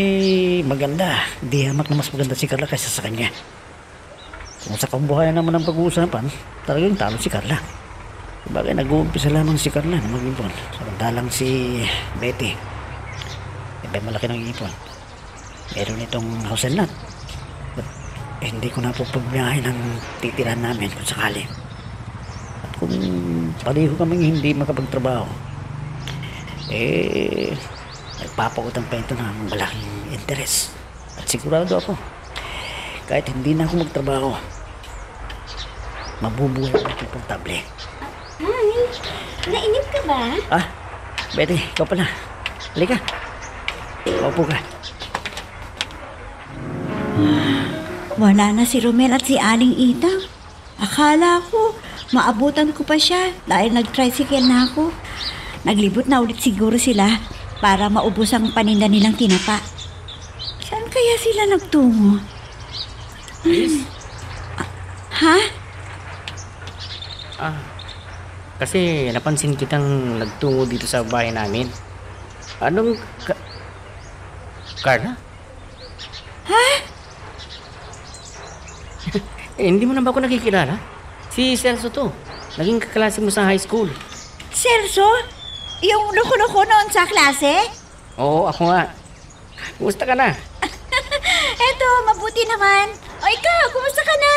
Speaker 1: maganda, di hamak na mas maganda si Carla kaysa sa kanya. Kung sa kambuhayan naman ang pag-uusapan, talagang talo si Carla. Sabagay, nag-uumpisa lamang si Carla na mag-ipon. Samantalang si Betty, may malaki ng ipon. Meron itong house and lot. But hindi ko na po pagbiyahin ang titirahan namin kung sakali. At kung pareho kaming hindi makapagtrabaho, nagpapautang pa ito ng malaking interes. At sigurado ako, kahit hindi na ako magtrabaho, mabubuhay ako ng komportable.
Speaker 6: Ay, nainip ka ba?
Speaker 1: Betty, ikaw pala. Halika. Paupo ka.
Speaker 5: Wala na si Romel at si Aling Ita. Akala ko, maabutan ko pa siya dahil nag-tricycle na ako. Naglibot na ulit siguro sila para maubos ang paninda nilang tinapa. Saan kaya sila nagtungo?
Speaker 4: Liz?
Speaker 5: Ha?
Speaker 4: Kasi napansin kitang nagtungo dito sa bahay namin. Anong... Carla?
Speaker 5: Ha?
Speaker 4: Hindi mo na ba ako nakikilala? Si Celso to. Naging kaklase mo sa high school.
Speaker 5: Celso? Yung loko-loko noon sa klase?
Speaker 4: Oo, ako nga. Kumusta ka na?
Speaker 5: Eto, mabuti naman. O ikaw, kumusta ka na?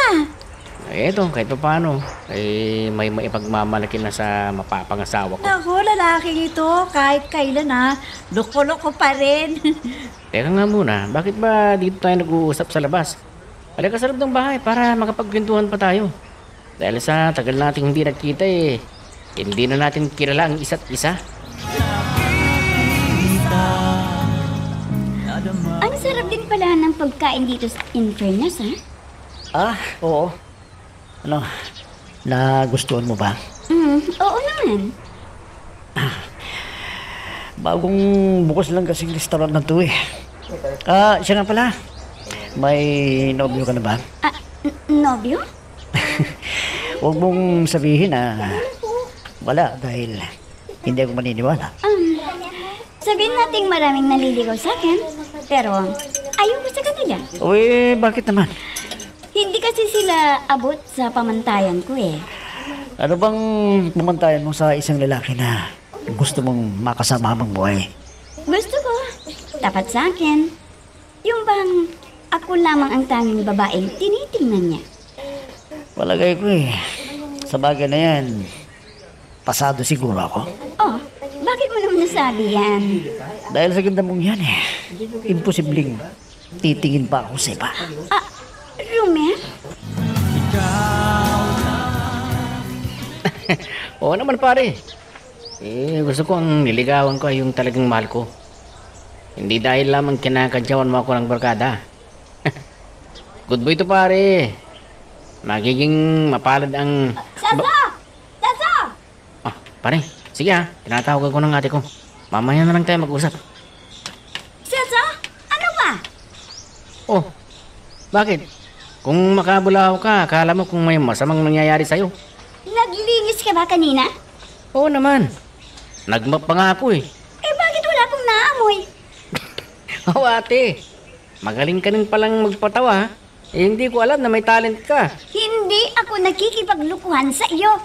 Speaker 4: Eto, kahit pa paano. May maipagmamalaki na sa mapapangasawa ko.
Speaker 5: Naku, lalaking ito, kahit kailan loko-loko pa rin.
Speaker 4: Teka nga muna, bakit ba dito tayo nag-uusap sa labas? Halika sa loob ng bahay para makapagkwentuhan pa tayo. Dahil sa tagal nating hindi nagkita hindi na natin kilala ang isa't isa.
Speaker 6: Ang sarap din pala ng pagkain dito sa Inverness, ha?
Speaker 1: Oo. Ano, nagustuhan mo ba?
Speaker 6: Oo naman.
Speaker 1: Bagong bukas lang kasing restaurant na to siya nga pala. May nobyo ka na ba?
Speaker 6: Nobyo?
Speaker 1: Huwag mong sabihin wala dahil hindi ako maniniwala.
Speaker 6: Sabihin nating maraming naliligaw sa akin, pero ayoko sa kanila.
Speaker 1: Uy, bakit naman?
Speaker 6: Hindi kasi sila abot sa pamantayan ko
Speaker 1: Ano bang pumantayan mo sa isang lalaki na gusto mong makasama habang buhay?
Speaker 6: Gusto ko, tapat sa akin. Yung bang ako lamang ang tanging babaeng tinitingnan niya.
Speaker 1: Walagay ko sa bagay na yan, pasado siguro ako.
Speaker 6: Oh, bakit mo naman nasabi yan?
Speaker 1: Dahil sa ganda mong yan imposibleng titingin pa ako sa iba.
Speaker 6: Rumer?
Speaker 4: Oo naman pare. Gusto ko ang niligawan ko ay yung talagang mahal ko. Hindi dahil lamang kinakadyawan mo ako ng barkada. Good boy to pare. Magiging mapalad ang...
Speaker 6: Saso! Saso!
Speaker 4: Pare, sige tinatawag ko ng ate ko. Mamaya na lang tayo mag-usap.
Speaker 6: Saso? Ano ba?
Speaker 4: Oh, bakit? Kung makabulaw ka, akala mo kung may masamang nangyayari sa'yo.
Speaker 6: Naglinis ka ba kanina?
Speaker 4: Oo naman. Nagmap pa nga ako
Speaker 6: Bakit wala pong naamoy?
Speaker 4: Oo ate, magaling ka rin palang magpatawa. Hindi ko alam na may talent ka.
Speaker 6: Hindi ako nakikipaglukuhan sa iyo.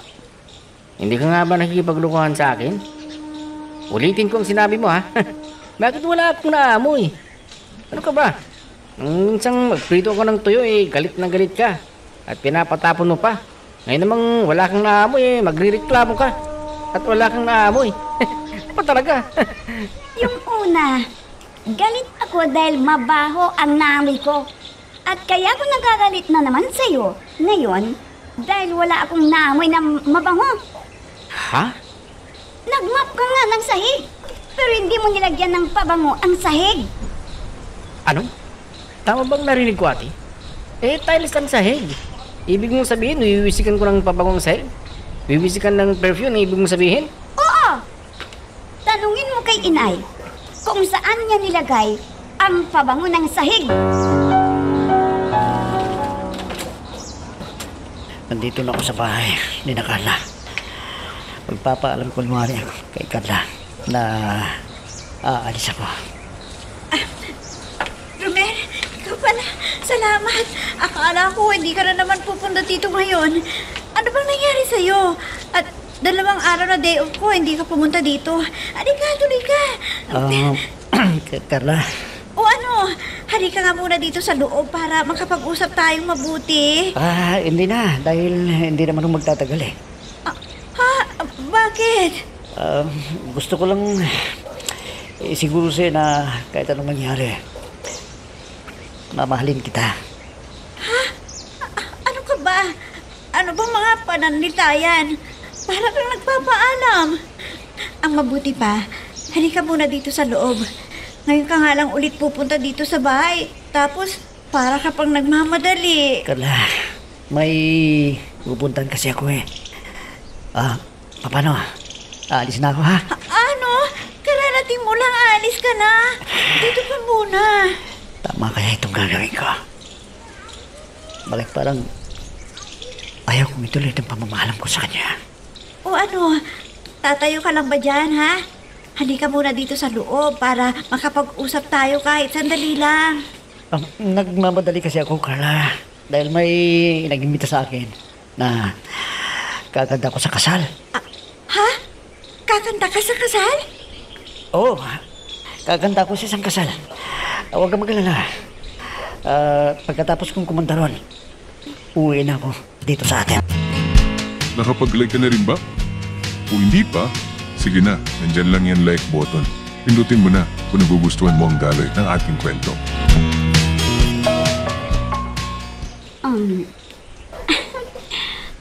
Speaker 4: Hindi ka nga ba nakikipaglukuhan sa akin? Ulitin ko ang sinabi mo Bakit wala akong naamoy? Ano ka ba? Minsan magprito ako ng tuyo galit na galit ka. At pinapatapon mo pa. Ngayon namang wala kang naamoy magrireklamo ka. At wala kang naamoy. Ano pa talaga?
Speaker 6: Yung una, galit ako dahil mabaho ang naamoy ko. At kaya ako nagagalit na naman sa iyo ngayon dahil wala akong naamoy na mabango.
Speaker 4: Ha?
Speaker 6: Nagmap ka nga ng sahig, pero hindi mo nilagyan ng pabango ang sahig.
Speaker 4: Ano? Tama bang narinig ko ate? Tiles ang sahig. Ibig mong sabihin, wiwisikan ko ng pabangong sahig? Wiwisikan ng perfume, ibig mong sabihin?
Speaker 6: Oo! Tanungin mo kay inay kung saan niya nilagay ang pabango ng sahig.
Speaker 1: Nandito na ako sa bahay ni Carla. Magpapaalam ko lumari ako kay Carla na aalis ako.
Speaker 5: Rumer, ikaw pala. Salamat. Akala ko hindi ka na naman pupunta dito ngayon. Ano bang nangyari sa'yo? At 2 araw na day off ko, hindi ka pumunta dito. Halika, tuloy ka.
Speaker 1: Carla,
Speaker 5: O ano, halika nga muna dito sa loob para makapag-usap tayong mabuti.
Speaker 1: hindi na dahil hindi naman ako magtatagal
Speaker 5: Bakit?
Speaker 1: Gusto ko lang siguro sa'yo na kahit anong mangyari, mamahalin kita.
Speaker 5: Ano ka ba? Ano bang mga pananalitayan? Para kang nagpapaalam. Ang mabuti pa, halika muna dito sa loob. Ngayon ka nga lang ulit pupunta dito sa bahay. Tapos, para ka pang nagmamadali.
Speaker 1: Carla, may pupuntahan kasi ako paano? Aalis na ako
Speaker 5: Ano? Kararating mo lang, alis ka na. Dito ka muna.
Speaker 1: Tama kaya itong gagawin ko. Bakit parang ayaw kong ituloy ng pamamahalan ko sa kanya?
Speaker 5: O ano, tatayo ka lang ba dyan, ha? Halika muna dito sa loob para makapag-usap tayo kahit sandali lang.
Speaker 1: Nagmamadali kasi ako, Carla. Dahil may nag-imbita sa akin na kaganda ko sa kasal.
Speaker 5: Ha? Kakanta ka sa kasal?
Speaker 1: Oo, kaganda ko sa isang kasal. Huwag kang mag-alala. Pagkatapos kong kumanta ron, uwi na ako dito sa atin.
Speaker 3: Nakapag-like ka na rin ba? Kung hindi pa, sige na, nandyan lang yan like button. Pindutin mo na kung nagugustuhan mo ang daloy ng ating kwento.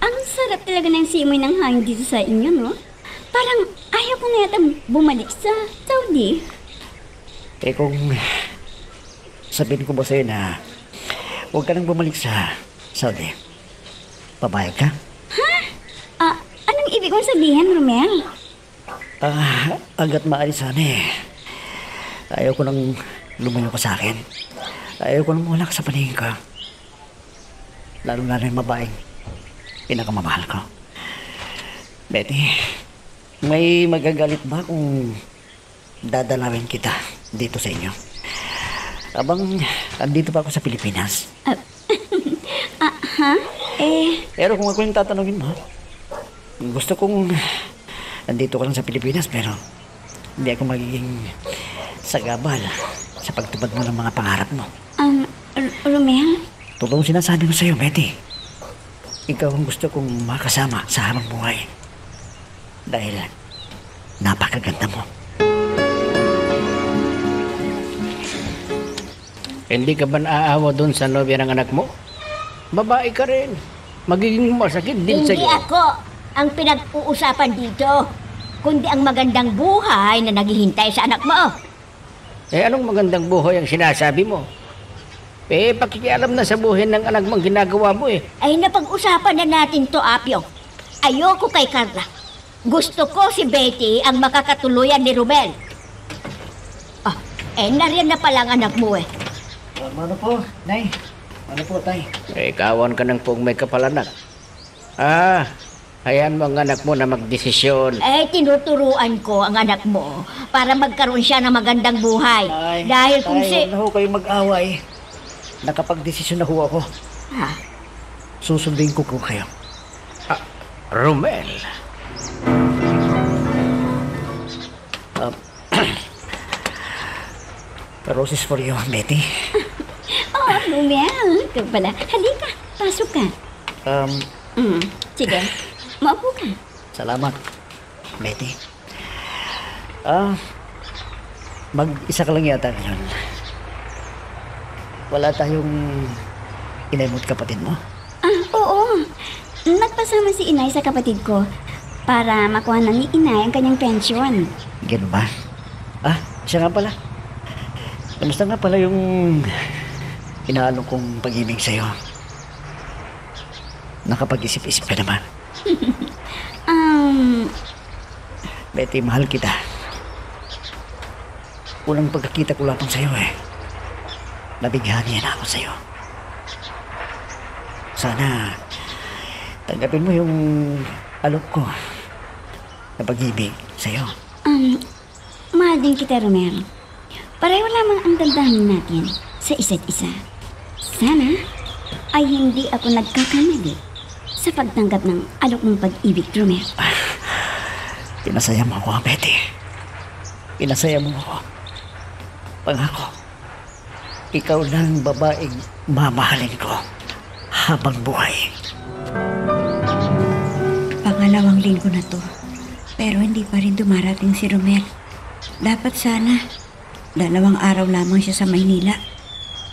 Speaker 6: Ang sarap talaga ng simoy ng hangin dito sa inyo, no? Parang ayaw ko na yata bumalik sa Saudi.
Speaker 1: Kung sabihin ko ba sa'yo na huwag ka nang bumalik sa Saudi, pabayag ka?
Speaker 6: Anong ibig mong sabihin, Romel?
Speaker 1: Hanggat maaari sana ayaw ko nang lumayo ka sa akin. Ayaw ko nang wala ka sa paningin ko. Lalo na yung babaeng pinakamamahal ko. Betty, may magagalit ba kung dadalawin kita dito sa inyo? Abang andito pa ako sa Pilipinas. Pero kung ako yung tatanungin mo, gusto kong nandito ka lang sa Pilipinas pero hindi ako magiging sagabal sa pagtupad mo ng mga pangarap mo.
Speaker 6: Romel?
Speaker 1: Totoong sinasabi ko sa'yo, Betty. Ikaw ang gusto kong makasama sa habang buhay. Dahil napakaganda mo.
Speaker 4: Hindi ka ba naaawa doon sa nobya ng anak mo? Babae ka rin. Magiging masakit din
Speaker 2: Hindi
Speaker 4: sa'yo.
Speaker 2: ako ang pinag-uusapan dito, kundi ang magandang buhay na naghihintay sa anak mo.
Speaker 4: Anong magandang buhay ang sinasabi mo? Pakikialam na sa buhay ng anak mong ginagawa mo
Speaker 2: Ay napag-usapan na natin to, Apyo. Ayoko kay Carla. Gusto ko si Betty ang makakatuluyan ni Romel. Nariyan na pala ang anak mo
Speaker 1: Ano po, Nay? Ano po, Tay?
Speaker 4: Kawan ka ng pong may kapalanak. Hayaan mo ang anak mo na magdesisyon.
Speaker 2: Tinuturuan ko ang anak mo para magkaroon siya ng magandang buhay. Dahil kung
Speaker 1: Tay, huwag na ho kayong mag-away. Nakapag-desisyon na ho ako. Susundin ko po kayo.
Speaker 4: Romel.
Speaker 1: Roses for you, Betty.
Speaker 6: Romel, ikaw pala. Halika, pasok ka. Sige, maupo ka.
Speaker 1: Salamat, Betty. Mag-isa ka lang yata ngayon. Wala tayong inay mo't kapatid mo?
Speaker 6: Oo. Nagpasama si inay sa kapatid ko para makuha ng ni inay ang kanyang pensyon.
Speaker 1: Ganun ba? Siya nga pala. Kamusta nga pala yung inaalok kong pag-ibig sa'yo? Nakapag-isip-isip ka naman. Betty, mahal kita. Unang pagkakita ko lamang sa'yo nabighani na ako sa'yo. Sana tanggapin mo yung alok ko na pag-ibig sa'yo.
Speaker 6: Mahal din kita, Romel. Pareho lamang ang damdamin natin sa isa't isa. Sana ay hindi ako nagkakamali sa pagtanggap ng alok ng pag-ibig, Romel.
Speaker 1: Pinasaya mo ako, Betty. Pinasaya mo ako. Pangako, ikaw lang babaeng mamahalin ko habang buhay.
Speaker 5: Pangalawang linggo na to. Pero hindi pa rin dumarating si Romel. Dapat sana 2 araw lamang siya sa Maynila.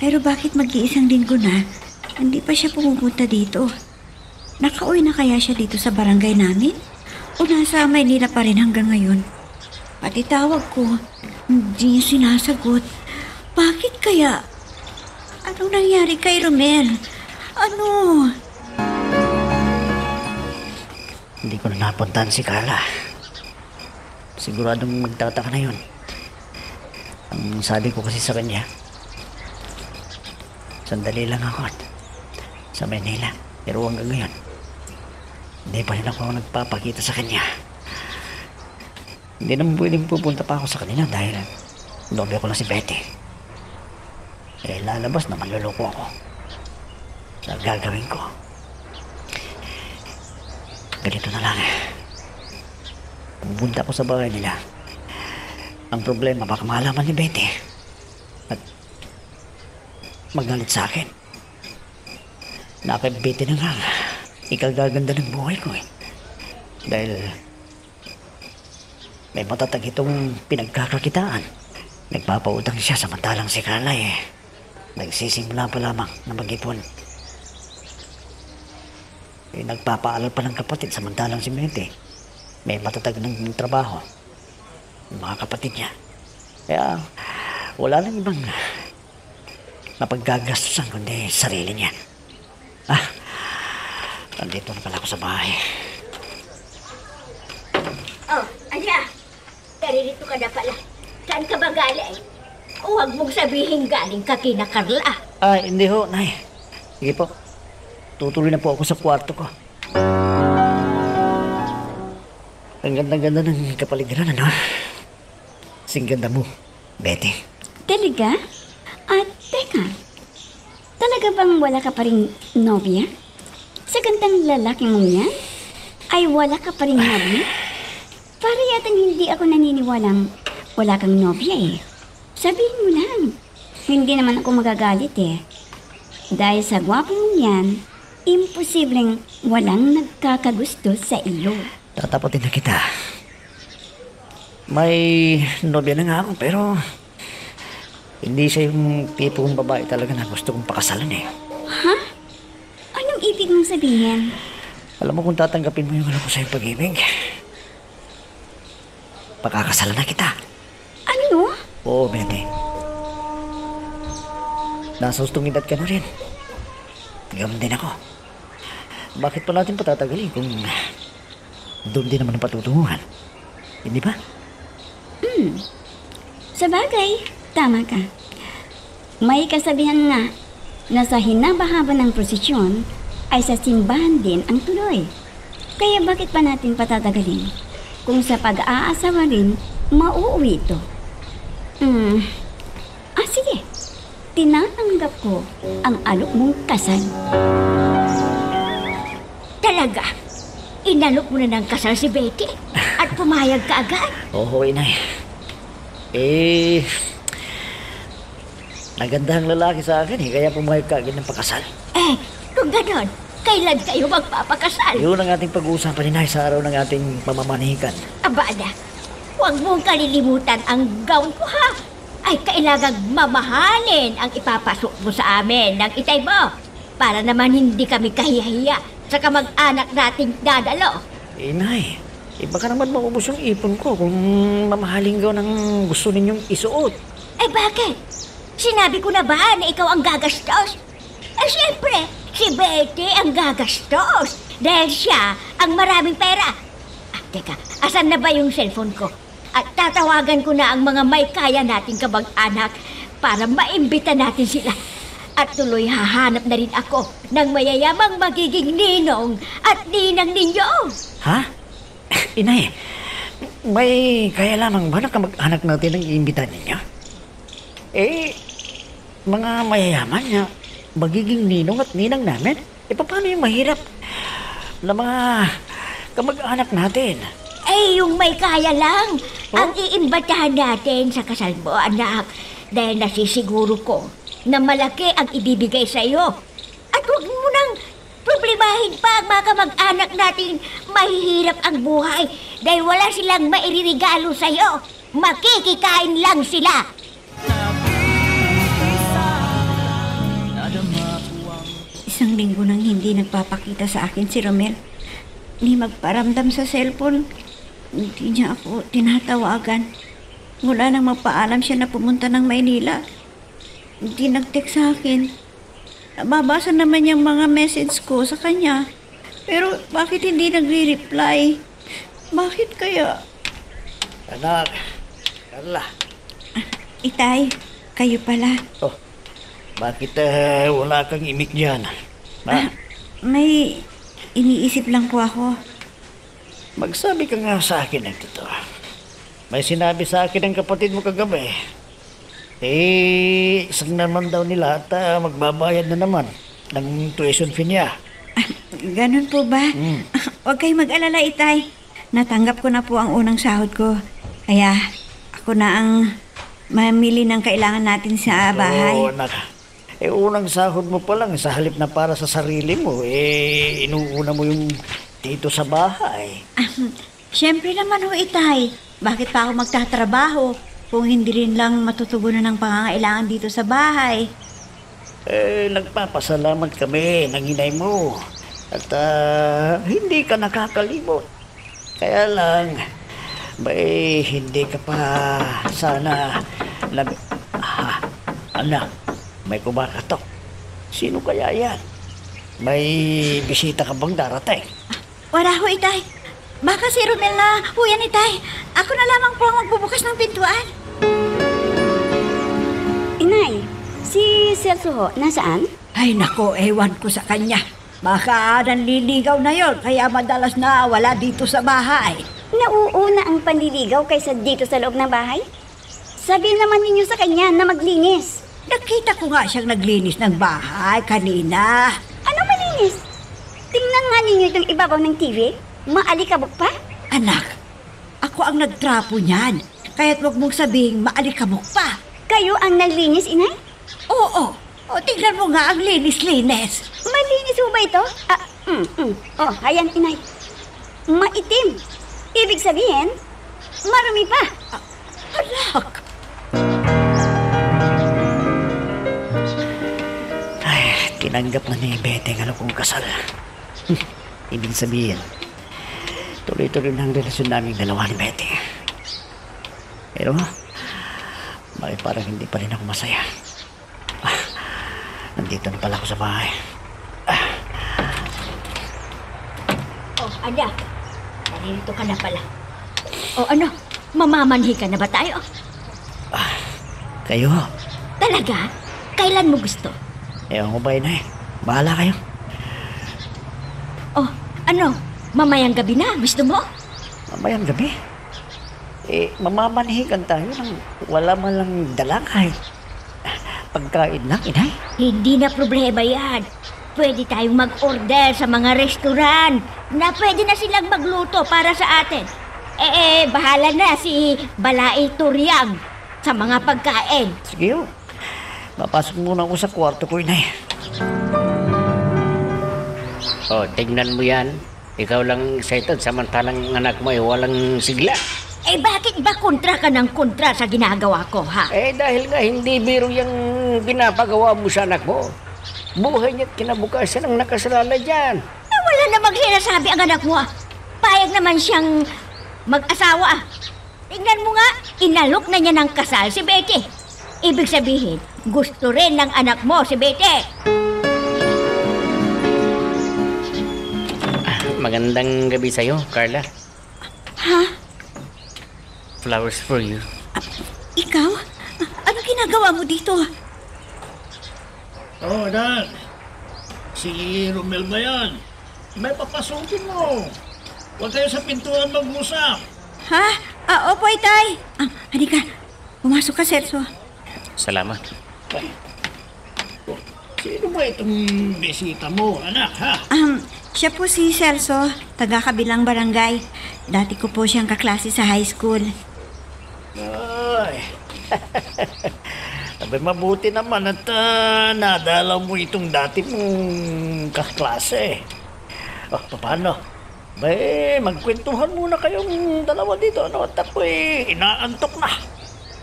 Speaker 5: Pero bakit mag-iisang linggo na, hindi pa siya pumupunta dito? Nakauwi na kaya siya dito sa barangay namin? O nasa Maynila pa rin hanggang ngayon? Pati tawag ko, hindi niya sinasagot. Bakit kaya? Anong nangyari kay Romel? Ano?
Speaker 1: Hindi ko na napuntahan si Carla. Siguradong magtataka na yun. Ang sabi ko kasi sa kanya, sandali lang ako at sa Manila. Pero hanggang ngayon, hindi pa rin ako nagpapakita sa kanya. Hindi naman pwedeng pupunta pa ako sa kanila dahil nobya ko lang si Betty. Eh, lalabas na manluloko ako sa gagawin ko. Ganito na lang. Pupunta ako sa bahay nila. Ang problema, baka malaman ni Betty at magalit sa akin. Nakabiti na nga. Ikagaganda ng buhay ko eh. Dahil may matatag itong pinagkakakitaan. Nagpapautang siya samantalang si Carla eh. Nagsisimula pa lamang na mag-ipon. Eh, nagpapaaral pa ng kapatid samantalang si Betty may matatag ng trabaho. Yung mga kapatid niya. Kaya wala nang ibang napaggagastusan kundi sarili niya. Nandito na pala ako sa bahay.
Speaker 2: Oh, Anya! Karirito ka na pala. Saan ka ba galing? Huwag mong sabihin galing ka kina Carla.
Speaker 1: Ay, hindi ho, Nay. Sige po. Tutuloy na po ako sa kwarto ko. Ang ganda-ganda ng kapaligiran, ano? Sing ganda mo, Betty.
Speaker 6: Talaga? At teka, talaga bang wala ka pa rin nobya? Sa gandang lalaki mong yan, ay wala ka pa rin nobya? Para yatang hindi ako naniniwalang wala kang nobya eh. Sabihin mo lang, hindi naman ako magagalit eh. Dahil sa gwapo mong yan, imposibleng walang nagkakagusto sa iyo.
Speaker 1: Tatapatin na kita. May nobya na nga ako, pero hindi siya yung tipong babae talaga na gusto kong pakasalan eh.
Speaker 6: Ha? Anong ibig mong sabihin?
Speaker 1: Alam mo kung tatanggapin mo yung alam ko sa iyong pag-ibig, pakakasalan na kita.
Speaker 6: Ano?
Speaker 1: Oo, Betty. Nasa hustong edad ka na rin. Gaman din ako. Bakit pa natin patatagalin kung doon din naman ang patutunguhan? Hindi ba?
Speaker 6: Sa bagay, tama ka. May kasabihan nga na sa hinabahaba ng prosesyon ay sa simbahan din ang tuloy. Kaya bakit pa natin patatagalin? Kung sa pag-aasawa rin, mauuwi ito. Sige. Tinatanggap ko ang alok mong kasal.
Speaker 2: Talaga? Inalok mo na ng kasal si Betty at pumayag ka agad?
Speaker 1: Oo, inay. Naganda ang lalaki sa akin eh, kaya pumayag ka agad ng pakasal.
Speaker 2: Kung ganon, kailan kayo magpapakasal?
Speaker 1: Yun ang ating pag-uusapan, inay, sa araw ng ating pamamanihikan.
Speaker 2: Abada, huwag mong kalilimutan ang gown ko ha. Ay kailangang mamahalin ang ipapasok mo sa amin ng itay mo para naman hindi kami kahihiya sa kamag-anak nating dadalo.
Speaker 1: Inay, baka naman maubos yung ipon ko kung mamahaling gaw ng gusto ninyong isuot.
Speaker 2: Bakit? Sinabi ko na ba na ikaw ang gagastos? Siyempre, si Betty ang gagastos dahil siya ang maraming pera. Teka, asan na ba yung cellphone ko? At tatawagan ko na ang mga may kaya nating kamag-anak para maimbita natin sila. At tuloy hahanap na rin ako ng mayayamang magiging ninong at ninang ninyo.
Speaker 1: Ha? Inay, may kaya lamang ba na kamag-anak natin ang iimbitahan ninyo? Mga mayayaman na magiging ninong at ninang namin? Paano yung mahirap na mga kamag-anak natin?
Speaker 2: Yung may kaya lang ang iimbitahan natin sa kasal mo, anak. Dahil nasisiguro ko na malaki ang ibibigay sa iyo. At huwag mo nang problemahin pa ang mga kamag-anak natin mahihirap ang buhay dahil wala silang mairirigalo sa iyo. Makikikain lang sila.
Speaker 5: Isang linggo nang hindi nagpapakita sa akin si Romel. Ni magparamdam sa cellphone. Hindi niya ako tinatawagan. Mula nang magpaalam siya na pumunta ng Maynila. Hindi nag-text sa akin. Nababasa naman yung mga message ko sa kanya. Pero bakit hindi nagre-reply? Bakit kaya?
Speaker 1: Anak, Carla.
Speaker 5: Itay, kayo pala.
Speaker 1: Bakit wala kang imik dyan? Ha?
Speaker 5: May iniisip lang po ako.
Speaker 1: Magsabi ka nga sa akin ng totoo. May sinabi sa akin ng kapatid mo kagabi. Isang naman daw nila at magbabayad na naman ng tuition fee niya.
Speaker 5: Ganun po ba? Huwag kayong mag-alala, Itay. Natanggap ko na po ang unang sahod ko. Kaya ako na ang mamili ng kailangan natin sa bahay.
Speaker 1: Oo, anak. Unang sahod mo pa lang, sa halip na para sa sarili mo, inuuna mo yung dito sa bahay.
Speaker 5: Siyempre naman ho, Itay. Bakit pa ako magtatrabaho kung hindi rin lang matutugunan ng pangangailangan dito sa bahay?
Speaker 1: Nagpapasalamat kami ng inay mo. At hindi ka nakakalimot. Kaya lang, hindi ka pa sana anak, may kumakatok. Sino kaya yan? May bisita ka bang darating?
Speaker 5: Wala ho, Itay. Baka si Romel na ho yan, Itay. Ako na lamang po ang magbubukas ng pintuan.
Speaker 6: Inay, si Celso ho, nasaan?
Speaker 7: Ay nako, ewan ko sa kanya. Baka nanliligaw na yon, kaya madalas na wala dito sa bahay.
Speaker 6: Nauuna ang panliligaw kaysa dito sa loob ng bahay? Sabihin naman ninyo sa kanya na maglinis.
Speaker 7: Nakita ko nga siyang naglinis ng bahay kanina.
Speaker 6: Ano malinis? Tingnan nga ninyo itong ibabaw ng TV. Maalikabok pa?
Speaker 7: Anak, ako ang nagtrapo niyan. Kaya't wag mong sabihin maalikabok pa.
Speaker 6: Kayo ang naglinis, inay?
Speaker 7: Oo, tingnan mo nga ang linis-linis.
Speaker 6: Malinis mo ba ito? Oh, hayan, inay. Maitim. Ibig sabihin, marumi pa.
Speaker 7: Anak,
Speaker 1: Tinanggap na ni Betty ang kong kasal. Ibig sabihin, tuloy-tuloy na ang relasyon naming dalawa ni Betty. Pero, bakit parang hindi pa rin ako masaya? Nandito na pala ako sa bahay.
Speaker 2: Oh, anak. Narito ka na pala. O ano, mamamanhi ka na ba tayo?
Speaker 1: Kayo,
Speaker 2: Talaga? Kailan mo gusto?
Speaker 1: ewan ko ba yun eh. Bahala kayo.
Speaker 2: Oh, ano, mamayang gabi na, gusto mo?
Speaker 1: Mamayang gabi. Mamamanhikan tayo ng wala man lang dala kahit pagkain lang, inay.
Speaker 2: Hindi na problema yan. Pwede tayong mag-order sa mga restaurant na pwede na silang magluto para sa atin. Bahala na si Balai Turyag sa mga pagkain.
Speaker 1: Sige yun. Mapasok muna ako sa kwarto ko, inay.
Speaker 4: Oh, tignan mo yan. Ikaw lang excited samantalang anak mo ay walang sigla.
Speaker 2: Bakit ba kontra ka ng kontra sa ginagawa ko, ha?
Speaker 4: Dahil nga hindi biro yung pinapagawa mo sa anak mo. Buhay niya't kinabukasan ang nakasalala dyan.
Speaker 2: Wala namang sinasabi ang anak mo, ah. Payag naman siyang mag-asawa, ah. Tingnan mo nga, inalok na niya ng kasal si Betty. Ibig sabihin, gusto rin ng anak mo si Betty.
Speaker 4: Magandang gabi sa'yo, Carla.
Speaker 5: Ha?
Speaker 4: Flowers for you.
Speaker 5: Ikaw? Ano ginagawa mo dito?
Speaker 1: Dad. Si Romel ba yan? May papasukin mo. Huwag kayo sa pintuan mag-usap.
Speaker 5: Ha? Opo, Itay. Halika. Pumasok ka, Celso.
Speaker 4: Salamat.
Speaker 1: Sino ba itong bisita mo, anak, ha?
Speaker 5: Siya po si Celso, taga-kabilang barangay. Dati ko po siyang kaklase sa high school.
Speaker 1: Ay. Sabi, mabuti naman at nadalaw mo itong dati mong kaklase. Paano? Magkwentuhan muna kayong dalawa dito. At ako'y inaantok na.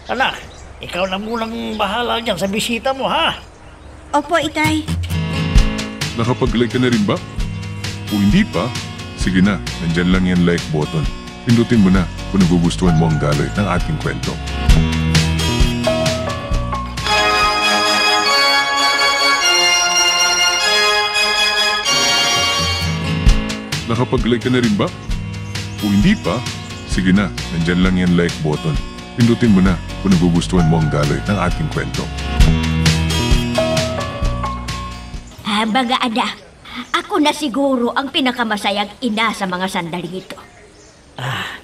Speaker 1: Anak, ikaw na munang bahala dyan sa bisita mo, ha?
Speaker 5: Opo, Itay.
Speaker 3: Nakapag-like ka na rin ba? Kung hindi pa, sige na, nandyan lang yan like button. Pindutin mo na kung nagugustuhan mo ang daloy ng ating kwento. Nakapag-like ka na rin ba? Kung hindi pa, sige na, nandyan lang yan like button. Pindutin mo na kung nagugustuhan mo ang daloy ng ating kwento.
Speaker 2: Baga ada, ako na siguro ang pinakamasayang ina sa mga sandaling ito.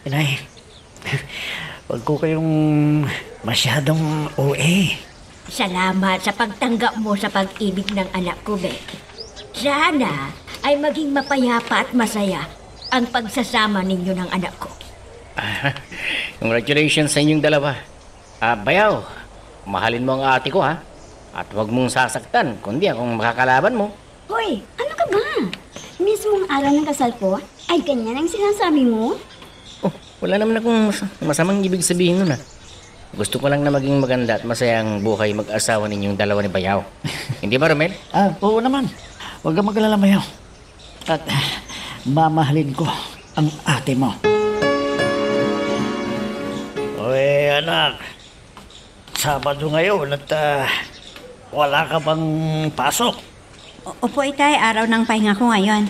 Speaker 1: Inay, huwag ko kayong masyadong OA.
Speaker 2: Salamat sa pagtanggap mo sa pag-ibig ng anak ko, Becky. Sana ay maging mapayapa at masaya ang pagsasama ninyo ng anak ko.
Speaker 4: Congratulations sa inyong dalawa. Bayaw, mahalin mo ang ate ko ha. At huwag mong sasaktan, kundi akong makakalaban mo.
Speaker 6: Hoy, ano ka ba? Mismong araw ng kasal ko, ay ganyan ang sinasabi mo?
Speaker 4: Oh, wala naman akong masamang ibig sabihin nun. Gusto ko lang na maging maganda at masaya ang buhay mag-asawa ninyong dalawa ni Bayaw. Hindi ba, Romel?
Speaker 1: Oo naman. Huwag kang mag-alala, Mayaw. At mamahalin ko ang ate mo. Oy, anak. Sabado ngayon at wala ka bang pasok?
Speaker 5: Opo, Itay, araw ng pahinga ko ngayon.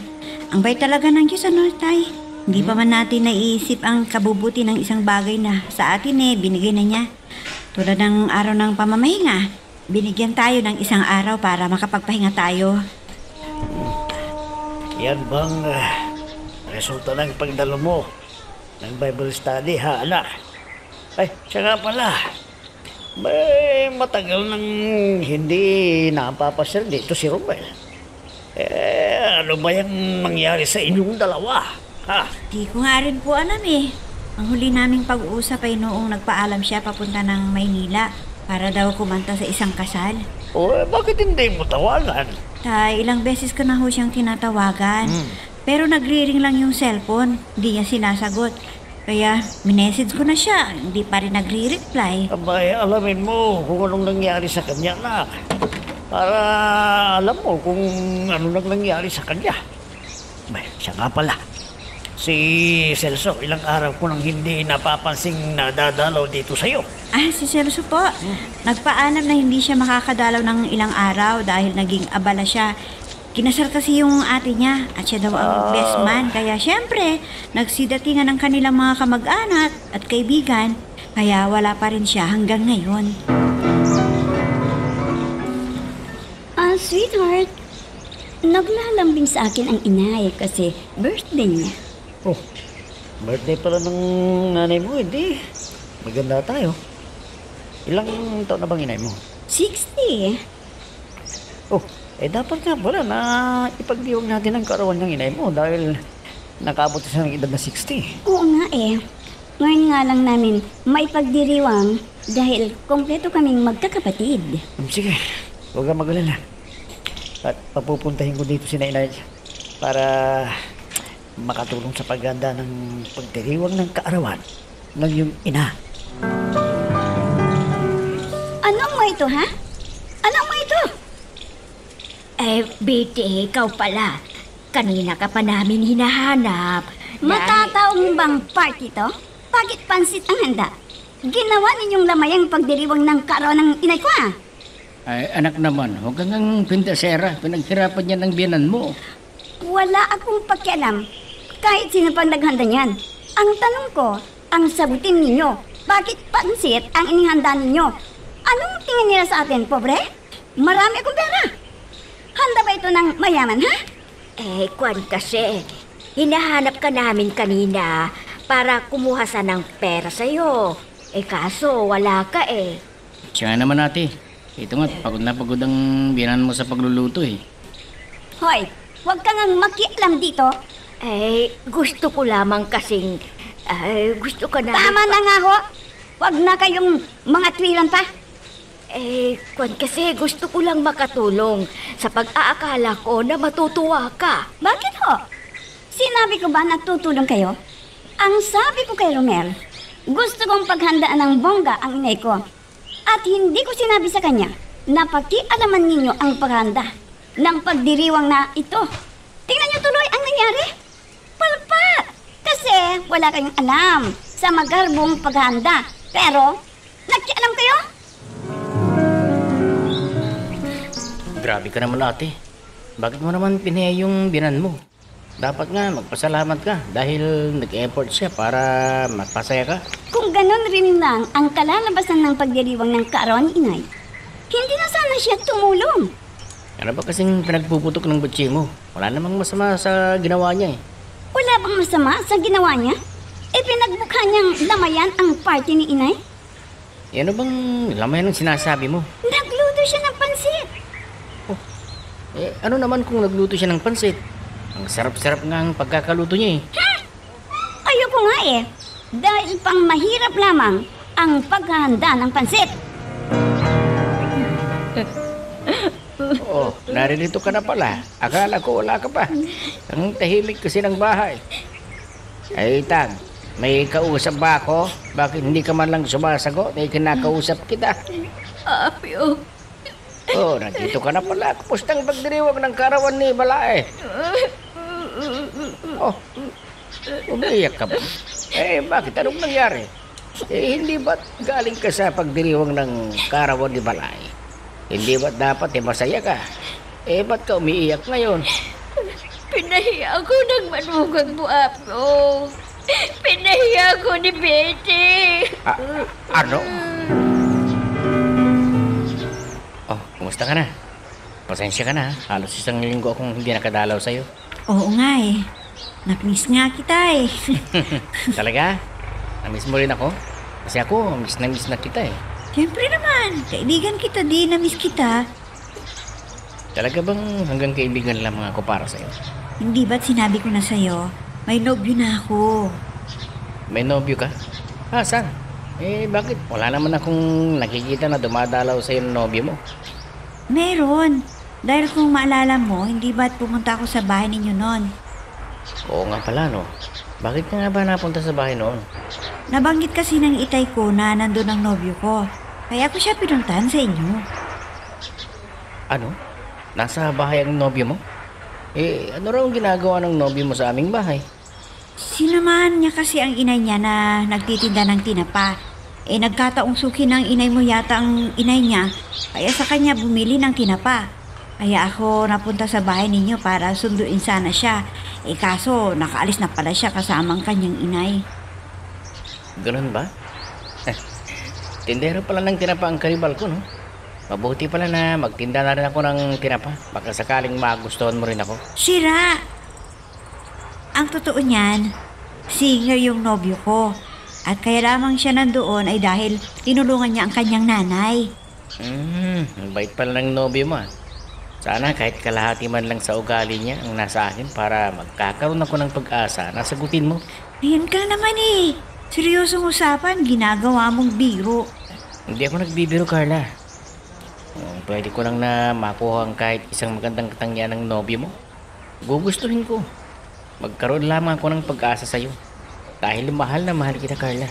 Speaker 5: Ang bait talaga ng Diyos, ano, Itay? Hindi pa man natin naiisip ang kabubuti ng isang bagay na sa atin binigay na niya. Tulad ng araw ng pamamahinga, binigyan tayo ng isang araw para makapagpahinga tayo.
Speaker 1: Yan bang resulta ng pagdalo mo ng Bible study, ha, anak? Ay, siya nga pala. Matagal nang hindi napapasyal dito si Romel. Ano ba yung nangyari sa inyong dalawa? Ha?
Speaker 5: Di ko nga rin po alam Ang huli naming pag-uusap ay noong nagpaalam siya papunta ng Maynila para daw kumanta sa isang kasal.
Speaker 1: Bakit hindi mo tawagan?
Speaker 5: Tay, ilang beses ko na ho siyang tinatawagan. Pero nagre-ring lang yung cellphone. Hindi niya sinasagot. Kaya minessage ko na siya. Hindi pa rin nagre-reply.
Speaker 1: Abay, alamin mo kung anong nangyari sa kanya, anak. Para alam mo kung ano nang nangyari sa kanya. Siya nga pala. Si Celso, ilang araw ko nang hindi napapansing nadadalaw dito sa'yo.
Speaker 5: Si Celso po. Nagpaalam na hindi siya makakadalaw ng ilang araw dahil naging abala siya. Kinasal kasi yung ate niya at siya daw ang best man. Kaya syempre, nagsidatingan ang kanilang mga kamag-anak at kaibigan. Kaya wala pa rin siya hanggang ngayon.
Speaker 6: Sweetheart, naglalambing sa akin ang inay kasi birthday niya.
Speaker 1: Birthday pala ng nanay mo, hindi. Maganda tayo. Ilang taon na bang inay mo?
Speaker 6: 60.
Speaker 1: Dapat nga pala na ipagdiwang natin ang kaarawan ng inay mo dahil nakabot siya ng edad na 60.
Speaker 6: Oo nga Ngayon nga lang namin maipagdiriwang dahil kompleto kaming magkakapatid.
Speaker 1: Sige, huwag kang mag-alala. At papupuntahin ko dito si Nainay para makatulong sa paghanda ng pagdiriwang ng kaarawan ng iyong ina.
Speaker 6: Anong mo ito, ha? Anong mo ito?
Speaker 2: Bete, ikaw pala. Kanina ka pa namin hinahanap.
Speaker 6: Matataong bang party to? Bakit pansit ang handa? Ginawa ninyong lamayang pagdiriwang ng kaarawan ng inay ko, ha?
Speaker 4: Ay, anak naman, huwag kang ang pintasera. Pinaghirapan niya ng biyanan mo.
Speaker 6: Wala akong pakialam. Kahit sino pang naghanda niyan. Ang tanong ko, ang sagutin ninyo, bakit pansit ang inihanda ninyo? Anong tingin nila sa atin, pobre? Marami akong pera. Handa ba ito ng mayaman, ha?
Speaker 2: Kwan kasi. Hinahanap ka namin kanina para kumuha sa ng pera sa'yo. Kaso wala ka
Speaker 4: Siya naman ate. Ito nga, pagod na pagod ang biyanan mo sa pagluluto
Speaker 6: Hoy, huwag kang ang makialam dito.
Speaker 2: Gusto ko lamang kasing... gusto ka na...
Speaker 6: Tama na nga ho. Huwag na kayong mga twiran pa.
Speaker 2: Kwan kasi gusto ko lang makatulong sa pag-aakala ko na matutuwa ka.
Speaker 6: Bakit ho? Sinabi ko ba na tutulong kayo? Ang sabi ko kay Romel, gusto kong paghandaan ng bongga ang inay ko. At hindi ko sinabi sa kanya na pakialaman ninyo ang paghanda ng pagdiriwang na ito. Tingnan niyo tuloy ang nangyari. Palpak! Kasi wala kayong alam sa magarbong paghanda. Pero, nakialam kayo?
Speaker 4: Grabe ka naman ate. Bakit mo naman pinaya yung biyanan mo? Dapat nga magpasalamat ka dahil nag-effort siya para magpasaya ka.
Speaker 6: Kung ganon rin lang ang kalalabasan ng pagdiriwang ng kaarawan ni inay, hindi na sana siya tumulong.
Speaker 4: Ano ba kasing pinagpuputok ng butsi mo? Wala namang masama sa ginawa niya eh.
Speaker 6: Wala bang masama sa ginawa niya? Pinagbukha niyang lamayan ang party ni inay?
Speaker 4: Ano bang lamayan ang sinasabi mo?
Speaker 6: Nagluto siya ng pansit.
Speaker 4: Ano naman kung nagluto siya ng pansit? Ang sarap-sarap nga ang pagkakaluto niya eh.
Speaker 6: Ayoko nga eh. Dahil pang mahirap lamang ang paghahanda ng pansit.
Speaker 4: Oo, naririto ka na pala. Akala ko wala ka pa. Ang tahimik kasi ng bahay. Ay, Tag, may kausap ba ako? Bakit hindi ka man lang sumasagot? Kinakausap kita.
Speaker 2: Apyo,
Speaker 4: Oh, nandito ka na pala. Kumusta ang pagdiriwang ng karawan ni Balae? Oh, umiiyak ka ba? Bakit? Anong nangyari? Hindi ba't galing ka sa pagdiriwang ng karawan ni Balae? Hindi ba't dapat masaya ka? Ba't ka umiiyak ngayon?
Speaker 2: pinahiya ako ng manugang mo, Apyo. Pinahiya ako ni Betty.
Speaker 4: Ano? Oh, kumusta ka na? Pasensya ka na. Halos isang linggo akong hindi nakadalaw sa'yo.
Speaker 5: Oo nga eh. Nakmiss nga kita eh.
Speaker 4: Talaga? Namiss mo rin ako? Kasi ako, miss na kita eh.
Speaker 5: Siyempre naman, kaibigan kita din, na-miss kita.
Speaker 4: Talaga bang hanggang kaibigan lamang ako para sa'yo?
Speaker 5: Hindi ba't sinabi ko na sa'yo, may nobyo na ako.
Speaker 4: May nobyo ka? Saan? Bakit? Wala naman akong nakikita na dumadalaw sa'yo ng nobyo mo.
Speaker 5: Meron. Dahil kung maalala mo, hindi ba't pumunta ako sa bahay ninyo noon?
Speaker 4: Oo nga pala, no? Bakit ka nga ba napunta sa bahay noon?
Speaker 5: Nabanggit kasi ng itay ko na nandun ang nobyo ko. Kaya ko siya pinuntahan sa inyo.
Speaker 4: Ano? Nasa bahay ang nobyo mo? Ano raw ang ginagawa ng nobyo mo sa aming bahay?
Speaker 5: Sinamahan niya kasi ang inay niya na nagtitinda ng tinapa. Nagkataong suki ng inay mo yata ang inay niya. Kaya sa kanya bumili ng tinapa. Kaya ako napunta sa bahay ninyo para sunduin sana siya. Kaso nakaalis na pala siya kasama ang kanyang inay.
Speaker 4: Ganun ba? Tindero pala ng tinapa ang karibal ko, no? Mabuti pala na magtinda na rin ako ng tinapa. Baka sakaling magustuhan mo rin ako.
Speaker 5: Sira! Ang totoo niyan, singer yung nobyo ko. At kaya lamang siya nandoon ay dahil tinulungan niya ang kanyang nanay.
Speaker 4: Ang bait pala ng nobyo mo. Sana kahit kalahati man lang sa ugali niya ang nasa akin para magkakaroon ako ng pag-asa na sagutin mo.
Speaker 5: Ayan ka naman eh. Seryosong usapan, ginagawa mong biro.
Speaker 4: Hindi ako nagbibiro, Carla. Pwede ko lang na makuha ang kahit isang magandang katangyan ng nobyo mo. Gugustuhin ko. Magkaroon lamang ako ng pag-asa sa'yo. Dahil mahal na mahal kita, Carla.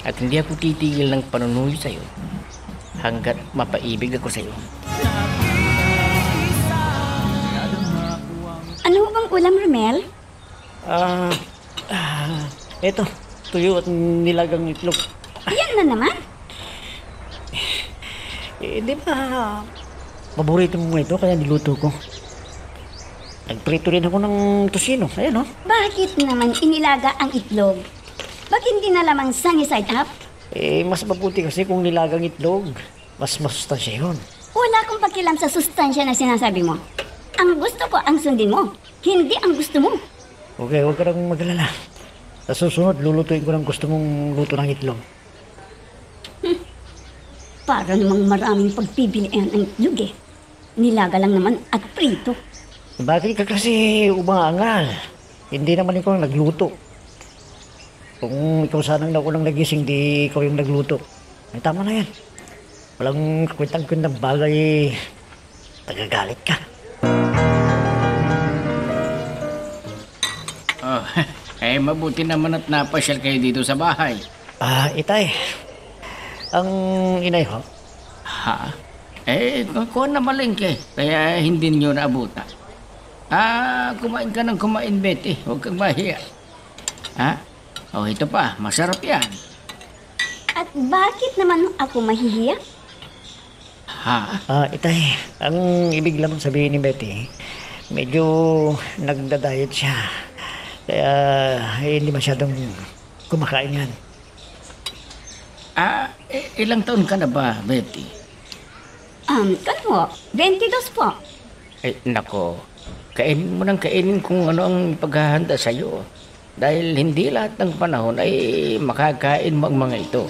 Speaker 4: At hindi ako titigil ng panunuyo sa'yo hanggat mapaibig ako sa'yo.
Speaker 6: Ano bang ulam, Romel?
Speaker 1: Eto, tuyo at nilagang itlog.
Speaker 6: Yan na naman.
Speaker 1: Di ba, paborito mo ito kaya niluto ko. Nagprito rin ako ng tosino. Ayan, oh.
Speaker 6: Bakit naman inilaga ang itlog? Bakit hindi na lamang sunny side up?
Speaker 1: Mas mabuti kasi kung nilagang itlog. Mas masustansya yun.
Speaker 6: Wala akong pakialam sa sustansya na sinasabi mo. Ang gusto ko ang sundin mo, hindi ang gusto mo.
Speaker 1: Okay, huwag ka nang mag-alala. Sa susunod, lulutuin ko ng gusto mong luto ng itlog.
Speaker 6: Para namang maraming pagpipilian ang itlog eh. Nilaga lang naman at prito.
Speaker 1: Bakit ka kasi umaangal? Hindi naman ikaw ang nagluto. Kung ikaw sanang naunang nagising, di ikaw yung nagluto. Ay, tama na yan. Walang kwentang-kwentang bagay. Tagagalit ka.
Speaker 4: Oh, mabuti naman at napasyal kayo dito sa bahay.
Speaker 1: Itay. Ang inay ho.
Speaker 4: Ha? Kuha na malengke, kaya hindi nyo naabutan. Kumain ka ng kumain, Betty. Huwag kang mahiya. Ito pa, masarap yan.
Speaker 6: At bakit naman ako mahihiya?
Speaker 1: Itay, ang ibig lamang sabihin ni Betty, medyo nagda-diet siya. Kaya hindi masyadong kumakain yan.
Speaker 4: Ilang taon ka na ba, Betty?
Speaker 6: Kano? 22 po.
Speaker 4: Ay, nako. Kainin mo nang kainin kung ano ang paghahanda sa'yo. Dahil hindi lahat ng panahon ay makakain mo ang mga ito.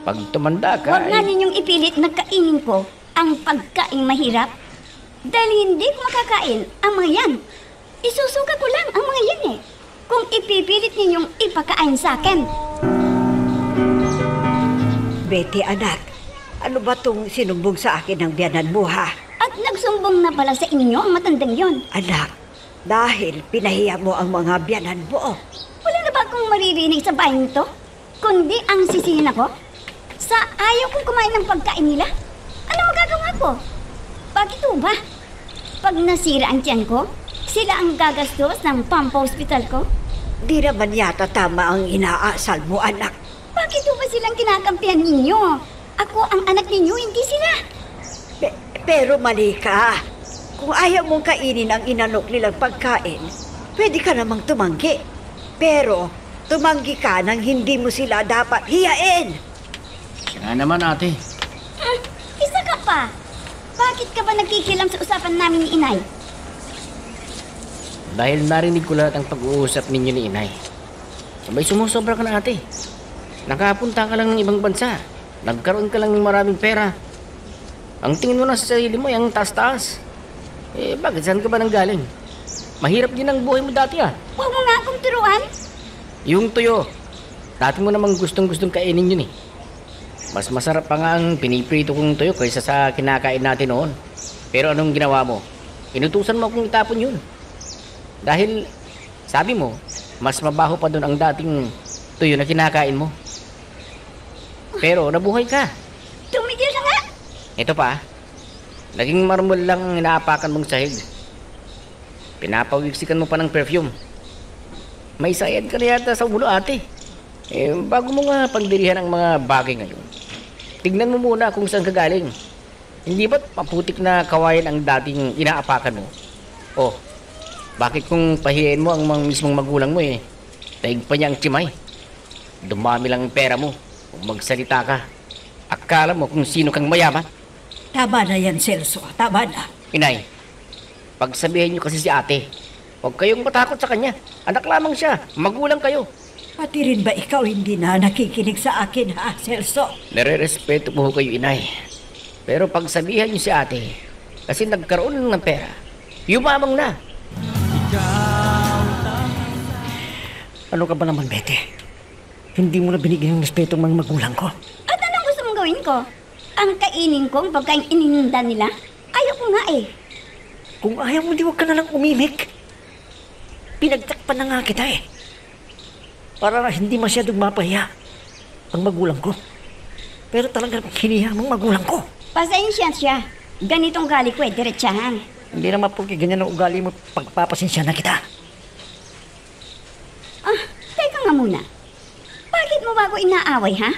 Speaker 4: Pag tumanda ka
Speaker 6: Huwag nga ninyong ipilit na kainin ko ang pagkain mahirap. Dahil hindi ko makakain ang mga yan. Isusuka ko lang ang mga yan eh. Kung ipipilit ninyong ipakain sa akin.
Speaker 7: Betty, anak, ano ba tong sinumbong sa akin ng biyanan mo, ha?
Speaker 6: At nagsumbong na pala sa inyo ang matandang yon.
Speaker 7: Anak, dahil pinahiya mo ang mga biyanan mo.
Speaker 6: Wala na ba akong maririnig sa bahay nito? Kundi ang sisihin ako? Sa ayaw kong kumain ng pagkain nila? Ano magagawa ko? Bakit ba? Pag nasira ang tiyan ko, sila ang gagastos ng pampa-hospital ko?
Speaker 7: Di naman yata tama ang inaasal mo, anak.
Speaker 6: Bakit ba silang kinakampihan ninyo? Ako ang anak ninyo, hindi sila.
Speaker 7: Pero mali ka. Kung ayaw mong kainin ang inalok nilang pagkain, pwede ka namang tumanggi. Pero tumanggi ka nang hindi mo sila dapat hiyain.
Speaker 4: Siya nga naman, ate.
Speaker 6: Isa ka pa. Bakit ka ba nagkikilam sa usapan namin ni Inay?
Speaker 4: Dahil narinig ko lahat ang pag-uusap ninyo ni Inay. Sabay sumusobra ka na, ate. Nakapunta ka lang ng ibang bansa. Nagkaroon ka lang ng maraming pera. Ang tingin mo na sa sarili mo ay ang taas-taas. Eh, bakit saan ka ba nanggaling? Mahirap din ang buhay mo dati, ah.
Speaker 6: Huwag mo nga akong turuan.
Speaker 4: Yung tuyo. Dati mo namang gustong-gustong kainin yun, eh. Mas masarap pa nga ang piniprito kong tuyo kaysa sa kinakain natin noon. Pero anong ginawa mo? Inutusan mo akong itapon yun. Dahil, sabi mo, mas mabaho pa doon ang dating tuyo na kinakain mo. Pero nabuhay ka.
Speaker 6: Tumigil na nga.
Speaker 4: Ito pa, naging marmol lang ang inaapakan mong sahig. Pinapawiksikan mo pa ng perfume. May sayad ka na yata sa ulo, ate. Eh, bago mo nga pagdirihan ang mga bagay ngayon, tignan mo muna kung saan ka galing. Hindi ba't maputik na kawayan ang dating inaapakan mo? Oh, bakit kung pahiyain mo ang mga mismong magulang mo eh, daig pa niya ang tsimay. Dumami lang ang pera mo. Kung magsalita ka, akala mo kung sino kang mayaman.
Speaker 7: Tama na yan, Celso. Tama na.
Speaker 4: Inay, pagsabihin niyo kasi si ate, huwag kayong matakot sa kanya. Anak lamang siya, magulang kayo.
Speaker 7: Pati rin ba ikaw hindi na nakikinig sa akin, ha, Celso?
Speaker 4: Nare-respeto po kayo, Inay. Pero pagsabihan niyo si ate, kasi nagkaroon ng pera, yumamang na.
Speaker 1: Ano ka ba naman, Betty? Hindi mo na binigyan ng respeto ang mga magulang ko.
Speaker 6: At anong gusto mong gawin ko? Ang kainin ko, pagkain inininda nila? Ayaw ko nga eh.
Speaker 1: Kung ayaw mo, di wag ka na lang umimik. Pinagtakpan na nga kita eh. Para hindi masyadong mapahiya ang magulang ko. Pero talagang hiniya mong magulang ko.
Speaker 6: Pasensya siya. Ganitong gali ko eh, diretsahan.
Speaker 1: Hindi naman po ganyan ang ugali mo pagpapasensya na kita.
Speaker 6: Teka nga muna. Bakit mo ba ako inaaway, ha?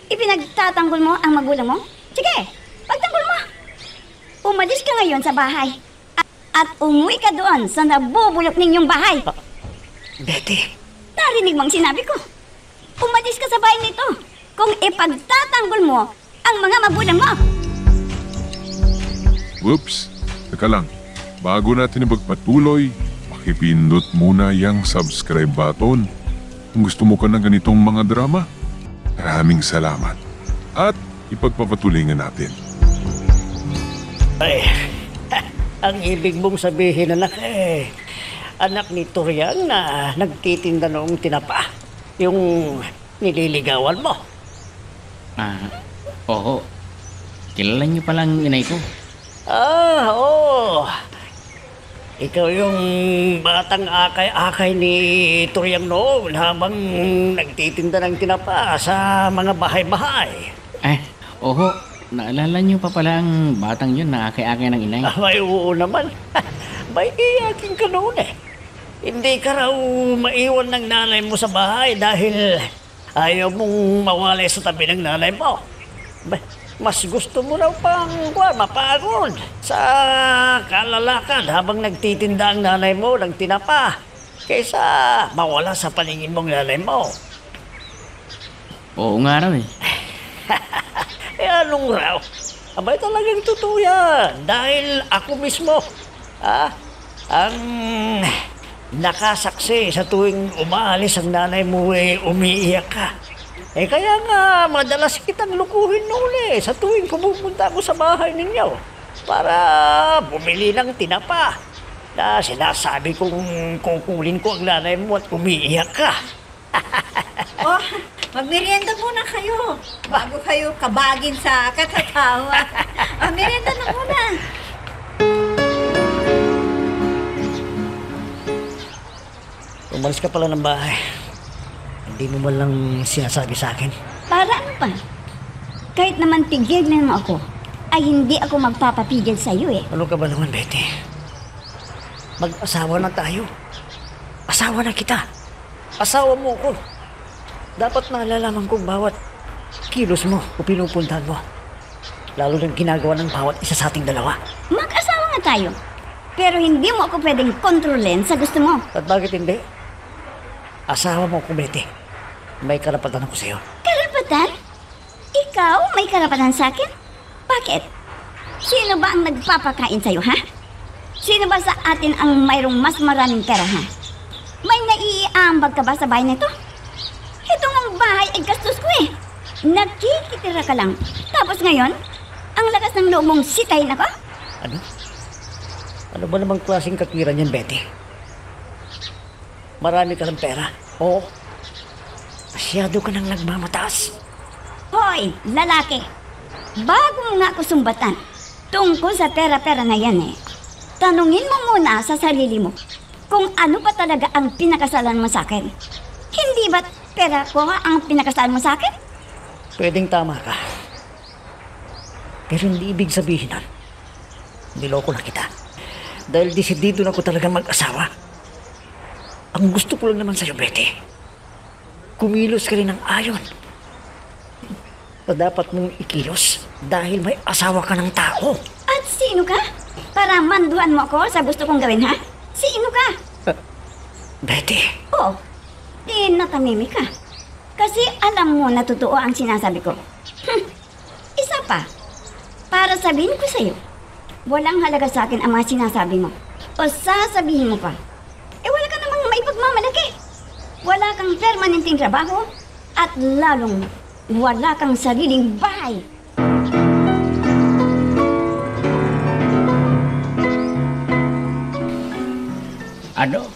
Speaker 6: Ipinagtatanggol mo ang magulang mo? Sige, pagtanggol mo. Umalis ka ngayon sa bahay. At umuwi ka doon sa nabubulok ninyong bahay.
Speaker 1: Betty,
Speaker 6: Narinig mo ang sinabi ko. Umalis ka sa bahay nito kung ipagtatanggol mo ang mga magulang mo.
Speaker 3: Whoops! Teka lang, bago natin ipagpatuloy, pakipindot muna yung subscribe button. Kung gusto mo ka ng ganitong mga drama, maraming salamat. At ipagpapatuloy nga natin.
Speaker 1: ay, ang ibig mong sabihin, anak, anak ni Torian na nagtitinda noong tinapa. Yung nililigawan mo.
Speaker 4: Oo. Kilala niyo pala ang inay ko.
Speaker 1: Oo. Ikaw yung batang akay-akay ni Torian noon habang nagtitinda ng tinapa sa mga bahay-bahay.
Speaker 4: Oo. Naalala niyo pa pala ang batang yun na akay-akay ng inay.
Speaker 1: May oo naman. May iyakin ka noon eh. Hindi ka raw maiwan ng nanay mo sa bahay dahil ayaw mong mawalay sa tabi ng nanay mo. Mas gusto mo raw pang mapagod sa kalalakan habang nagtitinda ang nanay mo ng tinapa kaysa mawala sa paningin mong nanay mo.
Speaker 4: Oo nga raw eh.
Speaker 1: Anong raw? Abay talagang totoo yan dahil ako mismo Ang nakasaksi sa tuwing umaalis ang nanay mo umiiyak ka. Kaya nga, madalas kitang lukuhin noon sa tuwing pumupunta ako sa bahay ninyo para bumili ng tinapa na sinasabi kong kukulin ko ang nanay mo at umiiyak ka.
Speaker 5: Oh, magmerienda muna kayo bago kayo kabagin sa katatawa. Merienda na muna.
Speaker 1: Umalis ka pala ng bahay. Hindi mo man lang sinasabi sa akin.
Speaker 6: Para ano pa? Kahit naman tigil mo ako, ay hindi ako magpapapigil sa iyo eh.
Speaker 1: Ano ka ba naman, Betty? Mag-asawa na tayo. Asawa na kita. Asawa mo ko. Dapat nalalaman ko bawat kilos mo o pinupuntahan mo. Lalo ng ginagawa ng bawat isa sa ating dalawa.
Speaker 6: Mag-asawa nga tayo. Pero hindi mo ako pwedeng kontrolin sa gusto mo.
Speaker 1: At bakit hindi? Asawa mo ko, Betty. May karapatan ako sa'yo.
Speaker 6: Karapatan? Ikaw may karapatan sa akin? Bakit? Sino ba ang nagpapakain sa'yo, ha? Sino ba sa atin ang mayroong mas maraming pera, ha? May naiiambag ka ba sa bahay nito? Ito ngang bahay ay gastos ko eh. Nakikitira ka lang. Tapos ngayon, ang lakas ng loob mong sitayin ako?
Speaker 1: Ano? Ano ba namang klaseng katwiran yan, Betty? Marami ka ng pera. Oo. Masyado ka nang nagmamataas.
Speaker 6: Hoy, lalaki. Bago mo nga ako sumbatan tungkol sa pera-pera na yan eh, tanungin mo muna sa sarili mo kung ano ba talaga ang pinakasalan mo sa akin. Hindi ba pera ko ang pinakasalan mo sa akin?
Speaker 1: Pwedeng tama ka. Pero hindi ibig sabihin nun, niloko na kita. Dahil desidido na ko talaga mag-asawa. Ang gusto ko lang naman sa'yo, Betty, kumilos ka rin ng ayon. O dapat mong ikilos dahil may asawa ka ng tao.
Speaker 6: At sino ka? Para manduan mo ako sa gusto kong gawin, ha? Sino ka?
Speaker 1: Betty,
Speaker 6: Oh, di natamimi ka. Kasi alam mo na totoo ang sinasabi ko. Isa pa, para sabihin ko sa'yo, walang halaga sa akin ang mga sinasabi mo. O sasabihin mo pa, wala ka namang maipagmamalaki. Wala kang permanenteng trabaho at lalong wala kang sariling bahay.
Speaker 4: Ano?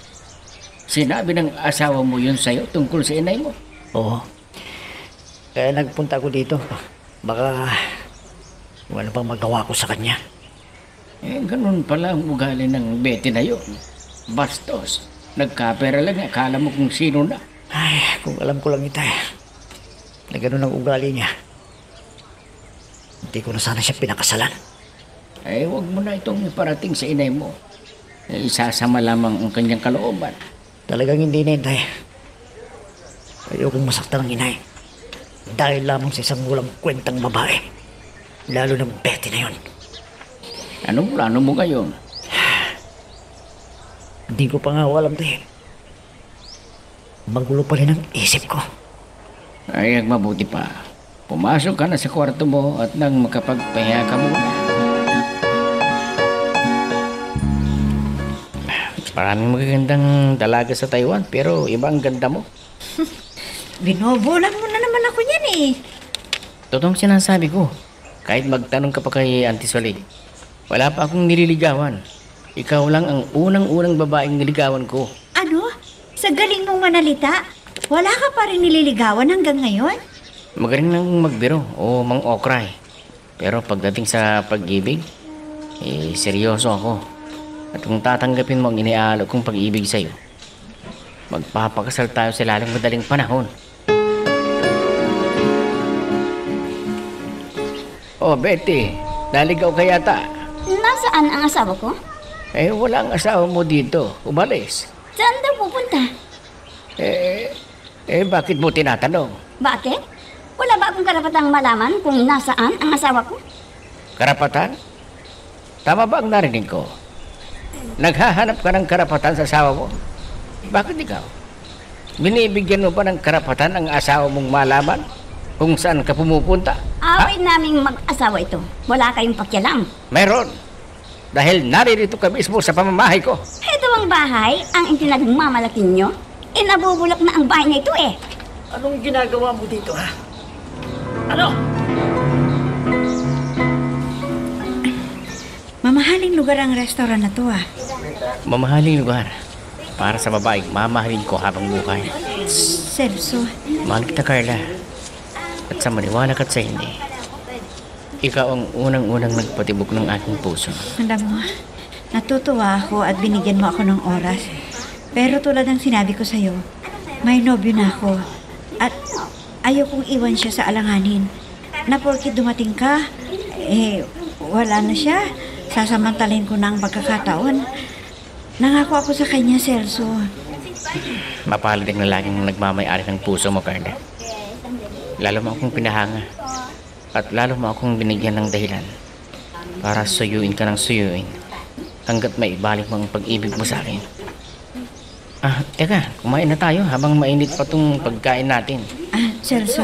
Speaker 4: Sinabi ng asawa mo yun sa'yo tungkol sa inay mo?
Speaker 1: oo. Kaya nagpunta ako dito. Baka wala pang magawa ko sa kanya.
Speaker 4: Ganun pala ang ugali ng Betty na yun. Bastos. Nagkapera lang, akala mo kung sino na.
Speaker 1: Ay, kung alam ko lang ito na ganun ang ugali niya. Hindi ko na sana siya pinakasalan.
Speaker 4: Huwag mo na itong iparating sa inay mo. Isasama lamang ang kanyang kalooban.
Speaker 1: Talagang hindi na Inday. Ayokong masaktan ng inay. Dahil lamang sa isang walang kwentang babae. Lalo ng Betty na yon.
Speaker 4: Anong plano mo ngayon?
Speaker 1: Hindi ko pa nga alam tayo. Magulo pa rin ang isip ko.
Speaker 4: Ay, mabuti pa. Pumasok ka na sa kwarto mo at nang makapagpahinga ka muna. Maraming magagandang dalaga sa Taiwan, pero iba ang ganda mo.
Speaker 5: Binobolan mo na naman ako yan eh.
Speaker 4: Totoong sinasabi ko. Kahit magtanong ka pa kay Auntie Soleil, wala pa akong nililigawan. Ikaw lang ang unang-unang babaeng niligawan ko.
Speaker 5: Ano? Sa galing mong manalita, wala ka pa rin nililigawan hanggang ngayon?
Speaker 4: Magaling nang magbiro o mang-okray. Pero pagdating sa pag-ibig, seryoso ako. At kung tatanggapin mo ang iniaalok kong pag-ibig sa'yo, magpapakasal tayo sa lalong madaling panahon. Oh, Betty, naligaw ka yata.
Speaker 6: Nasaan ang asawa ko?
Speaker 4: Wala ang asawa mo dito. Umalis.
Speaker 6: Saan daw pupunta?
Speaker 4: Bakit mo tinatanong?
Speaker 6: Bakit? Wala ba akong karapatang malaman kung nasaan ang asawa ko?
Speaker 4: Karapatan? Tama ba ang narinig ko? Naghahanap ka ng karapatan sa asawa mo? Bakit ikaw? Binibigyan mo ba ng karapatan ang asawa mong malaman kung saan ka pumupunta?
Speaker 6: Away naming mag-asawa ito. Wala kayong pakialam.
Speaker 4: Meron. dahil naririto ka mismo sa pamamahay ko.
Speaker 6: Ito ang bahay, ang itinagmamalaki nyo. Nabubulok na ang bahay na ito eh.
Speaker 1: Anong ginagawa mo dito, ha? Ano?
Speaker 5: Mamahaling lugar ang restaurant na to ah.
Speaker 4: Mamahaling lugar. Para sa babae, mamahalin ko habang buhay.
Speaker 5: Celso,
Speaker 4: Mahal kita, Carla. At sa maniwala ka't sa hindi, ikaw ang unang-unang nagpatibok ng aking puso.
Speaker 5: alam mo, natutuwa ako at binigyan mo ako ng oras. Pero tulad ng sinabi ko sa'yo, may nobyo na ako. At ayaw kong iwan siya sa alanganin. Na porket dumating ka, wala na siya. Sasamantalin ko na ang pagkakataon. Nangako ako sa kanya, Celso.
Speaker 4: Mapalad ang lalaking nagmamayari ng puso mo, Carla. Lalo mo akong pinahanga. At lalo mo akong binigyan ng dahilan para suyuin ka ng suyuin hanggat maibalik mo ang pag-ibig mo sa akin. Teka, kumain na tayo habang mainit pa tong pagkain natin.
Speaker 5: Celso,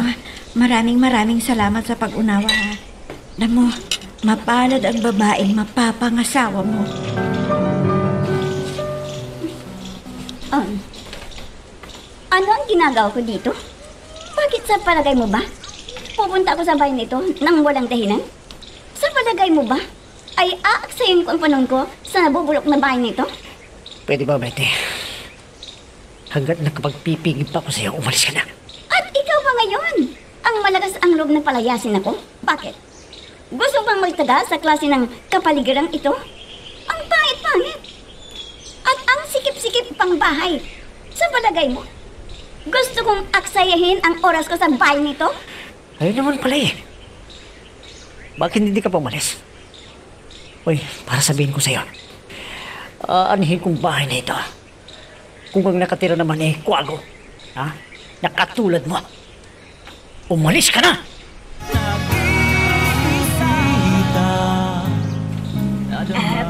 Speaker 5: maraming salamat sa pag-unawa. Alam mo, mapalad ang babaeng mapapangasawa mo.
Speaker 6: Ano ang ginagawa ko dito? Bakit sa palagay mo ba? Pupunta ako sa bahay nito nang walang dahilan? Sa palagay mo ba ay aaksayin ko ang panahon ko sa nabubulok na bahay nito?
Speaker 1: Pwede ba, Betty? Hanggat nakapagpipigil pa ako sa'yo, umalis ka na.
Speaker 6: At ikaw pa ngayon, ang malakas ang loob na palayasin ako? Bakit? Gusto bang magtaga sa klase ng kapaligiran ito? Ang pangit-pangit. At ang sikip-sikip pang bahay. Sa palagay mo, gusto kong aksayahin ang oras ko sa bahay nito?
Speaker 1: Ayun naman pala eh. Bakit hindi ka pa umalis? Uy, para sabihin ko sa'yo, anihin kong bahay na ito. Kung ang nakatira naman eh, kwago. Ha? Nakatulad mo. Umalis ka na!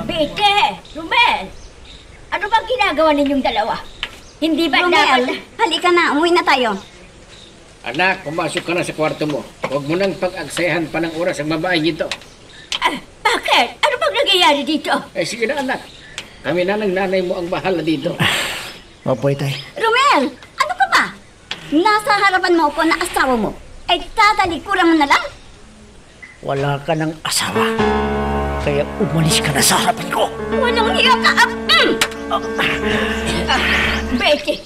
Speaker 2: Bete! Rumel! Ano bang ginagawa ninyong dalawa? Hindi ba
Speaker 6: Romel,
Speaker 2: dapat...
Speaker 6: halika na, umuwi na tayo.
Speaker 4: Anak, pumasok ka na sa kwarto mo. Huwag mo nang pag-agsayahan pa ng oras ang babae dito.
Speaker 2: Bakit? Ano bang nangyayari dito?
Speaker 4: Sige na, anak. Kami na ng nanay mo ang bahala dito.
Speaker 1: Mapoy tayo.
Speaker 6: Romel, ano ka ba? Nasa harapan mo ko na asawa mo. Ay tatalikuran mo na lang?
Speaker 1: Wala ka ng asawa. Kaya umalis ka na sa harapan ko.
Speaker 6: Walang hiya ka.
Speaker 2: Betty!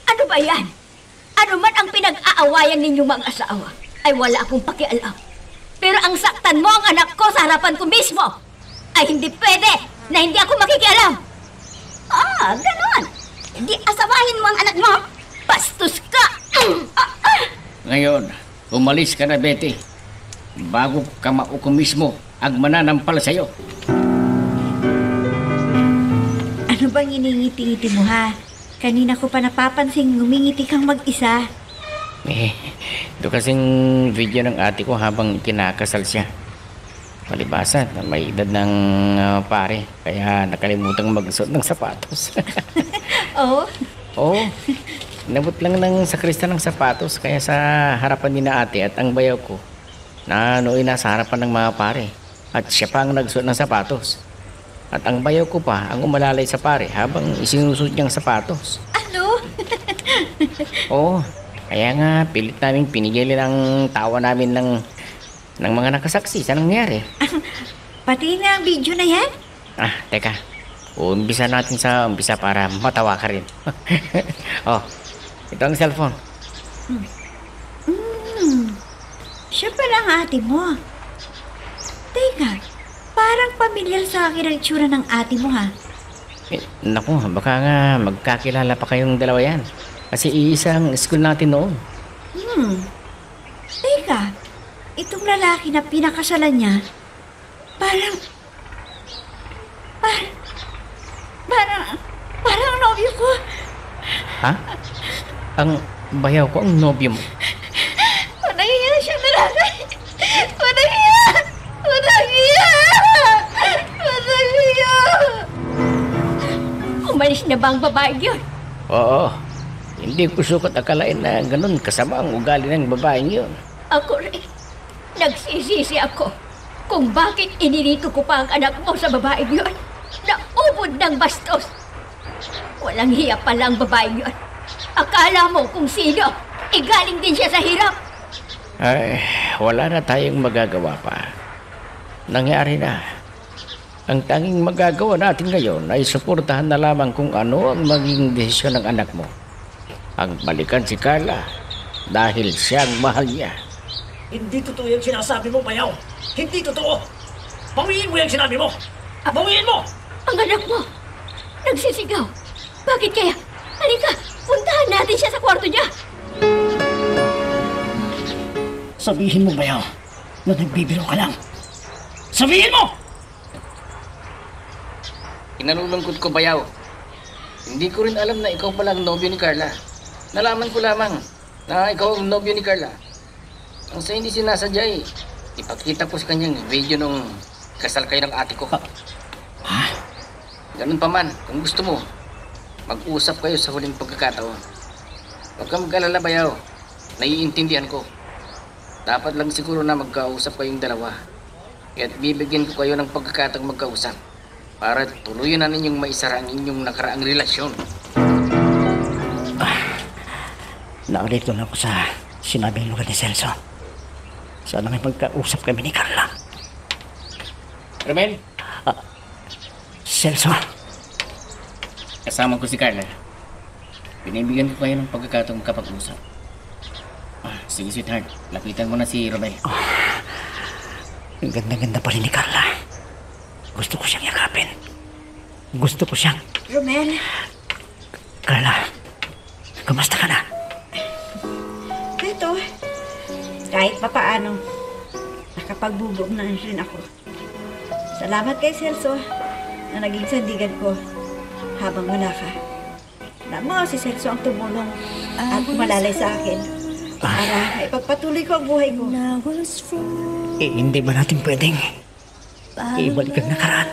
Speaker 2: Ano ba yan? Ano man ang pinag-aawayan ninyong mga asawa, ay wala akong pakialam. Pero ang saktan mo ang anak ko sa harapan ko mismo, ay hindi pwede na hindi ako makikialam.
Speaker 6: Ganon. Di asawahin mo ang anak mo.
Speaker 2: Bastos ka!
Speaker 4: Ngayon, umalis ka na, Betty. Bago ka mauko mismo, agmananampal sa'yo.
Speaker 5: Ano bang iningiti-ngiti mo ha? Kanina ko pa napapansing ngumingiti kang mag-isa.
Speaker 4: Ito kasing video ng ate ko habang kinakasal siya. Palibasa, may edad ng pare. Kaya nakalimutang magsuot ng sapatos.
Speaker 5: Oo?
Speaker 4: Oo. Nabot lang ng sakrista ng sapatos. Kaya sa harapan ni na ate at ang bayaw ko, na nooy nasa harapan ng mga pare. At siya pa ang nagsuot ng sapatos. At ang bayaw ko pa ang umalalay sa pare habang isinusuot niyang sapatos.
Speaker 5: Ano?
Speaker 4: Oo. Kaya nga, pilit namin pinigilin ang tawa namin ng mga nakasaksi sa nangyari.
Speaker 5: Pati na ang video na yan?
Speaker 4: Teka. Umpisa natin sa umpisa para matawa ka rin. Ito ang cellphone.
Speaker 5: Siya pala ang ate mo. Teka, parang pamilyar sa akin ang itsura ng ate mo ha.
Speaker 4: Naku, baka nga magkakilala pa kayong dalawa yan. Kasi iisang school natin noon.
Speaker 5: Teka, itong lalaki na pinakasalan niya, parang nobyo ko.
Speaker 4: Ha? Ang bayaw ko ang nobyo mo.
Speaker 5: Panahiya siya lalaki. Panahiya!
Speaker 2: Umalis na ba ang babae yun?
Speaker 4: Oo. Hindi ko sukat akalain na ganun kasama ang ugali ng babaeng yun.
Speaker 2: Ako rin. Nagsisisi ako kung bakit inirito ko pa ang anak mo sa babaeng yun na ubod ng bastos. Walang hiya pala ang babaeng yun. Akala mo kung sino, galing din siya sa hirap.
Speaker 4: Ay, wala na tayong magagawa pa. Nangyari na. Ang tanging magagawa natin ngayon ay suportahan na lamang kung ano ang maging desisyon ng anak mo. Ang balikan si Carla dahil siya ang mahal niya.
Speaker 1: Hindi totoo yung sinasabi mo, Bayaw. Hindi totoo. Bawiin mo yung sinabi mo. Bawiin mo!
Speaker 2: Ang anak mo, nagsisigaw. Bakit kaya? Halika, puntahan natin siya sa kwarto niya.
Speaker 1: Sabihin mo, Bayaw, na nagbibiro ka lang. Sabihin mo!
Speaker 4: Inalulungkot ko, Bayaw. Hindi ko rin alam na ikaw pala ang nobyo ni Carla. Nalaman ko lamang na ikaw ang nobyo ni Carla. Ang sa hindi sinasadya eh, ipakita ko sa kanyang video nung kasal kayo ng ate ko.
Speaker 1: Ha?
Speaker 4: Ganun pa man, kung gusto mo, mag-usap kayo sa huling pagkakataon. Huwag kang mag-alala, Bayaw. Naiintindihan ko. Dapat lang siguro na magkausap kayong dalawa. Kaya't bibigyan ko kayo ng pagkakataong magkausap para tuluyan na ninyong maisara ang inyong nakaraang relasyon.
Speaker 1: Nakalito na ako sa sinabing lugar ni Celso. Sana may magkausap kami ni Carla.
Speaker 4: Romel,
Speaker 1: Celso,
Speaker 4: kasama ko si Carla. Binibigyan ko kayo ng pagkakataong makapag-usap. Sige, sweetheart. Lapitan mo na si Romel.
Speaker 1: ang ganda-ganda pa rin ni Carla. Gusto ko siyang yakapin. Gusto ko siyang...
Speaker 5: Romel,
Speaker 1: Carla, kamusta ka na?
Speaker 5: ito, kahit papaano, nakapagbubog na rin ako. Salamat kay Celso na naging sandigan ko habang wala ka. Alam mo, si Celso ang tumulong at malalay sa akin para ipagpatuloy ko ang buhay ko.
Speaker 1: Hindi ba natin pwedeng ibalik ang nakaraan?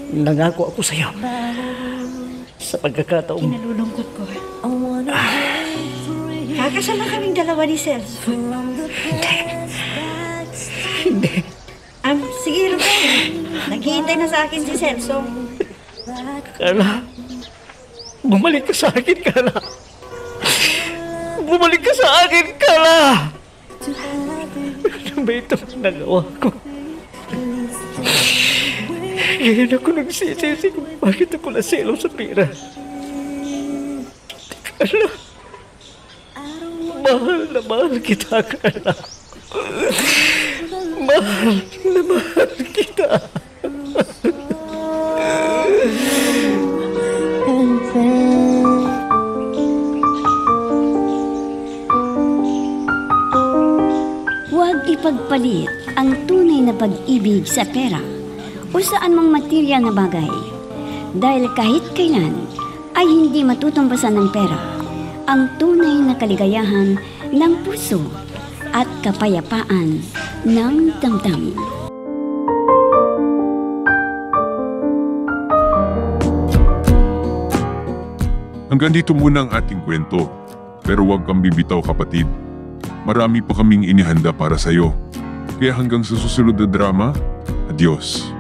Speaker 1: Nangako ako sa'yo sa pagkakataong...
Speaker 5: Kinalulungkot ko. Kakasal na kaming dalawa ni Celso.
Speaker 1: Hindi.
Speaker 5: Sige, Romel. Naghihintay na sa akin si Celso.
Speaker 1: Carla, bumalik ka sa akin, Carla. Bumalik ka sa akin, Carla. Ano ba itong nagawa ko? Ngayon ako nagsisisi kung bakit ako naselo sa pera. Carla, mahal kita, Carla. Mahal na mahal kita.
Speaker 6: Huwag ipagpalit ang tunay na pag-ibig sa pera o saan mang material na bagay. Dahil kahit kailan ay hindi matutumbasan ng pera ang tunay na kaligayahan ng puso at kapayapaan ng damdamin.
Speaker 3: Hanggang dito muna ang ating kwento. Pero huwag kang bibitaw, kapatid. Marami pa kaming inihanda para sa'yo. Kaya hanggang sa susunod na drama, adios.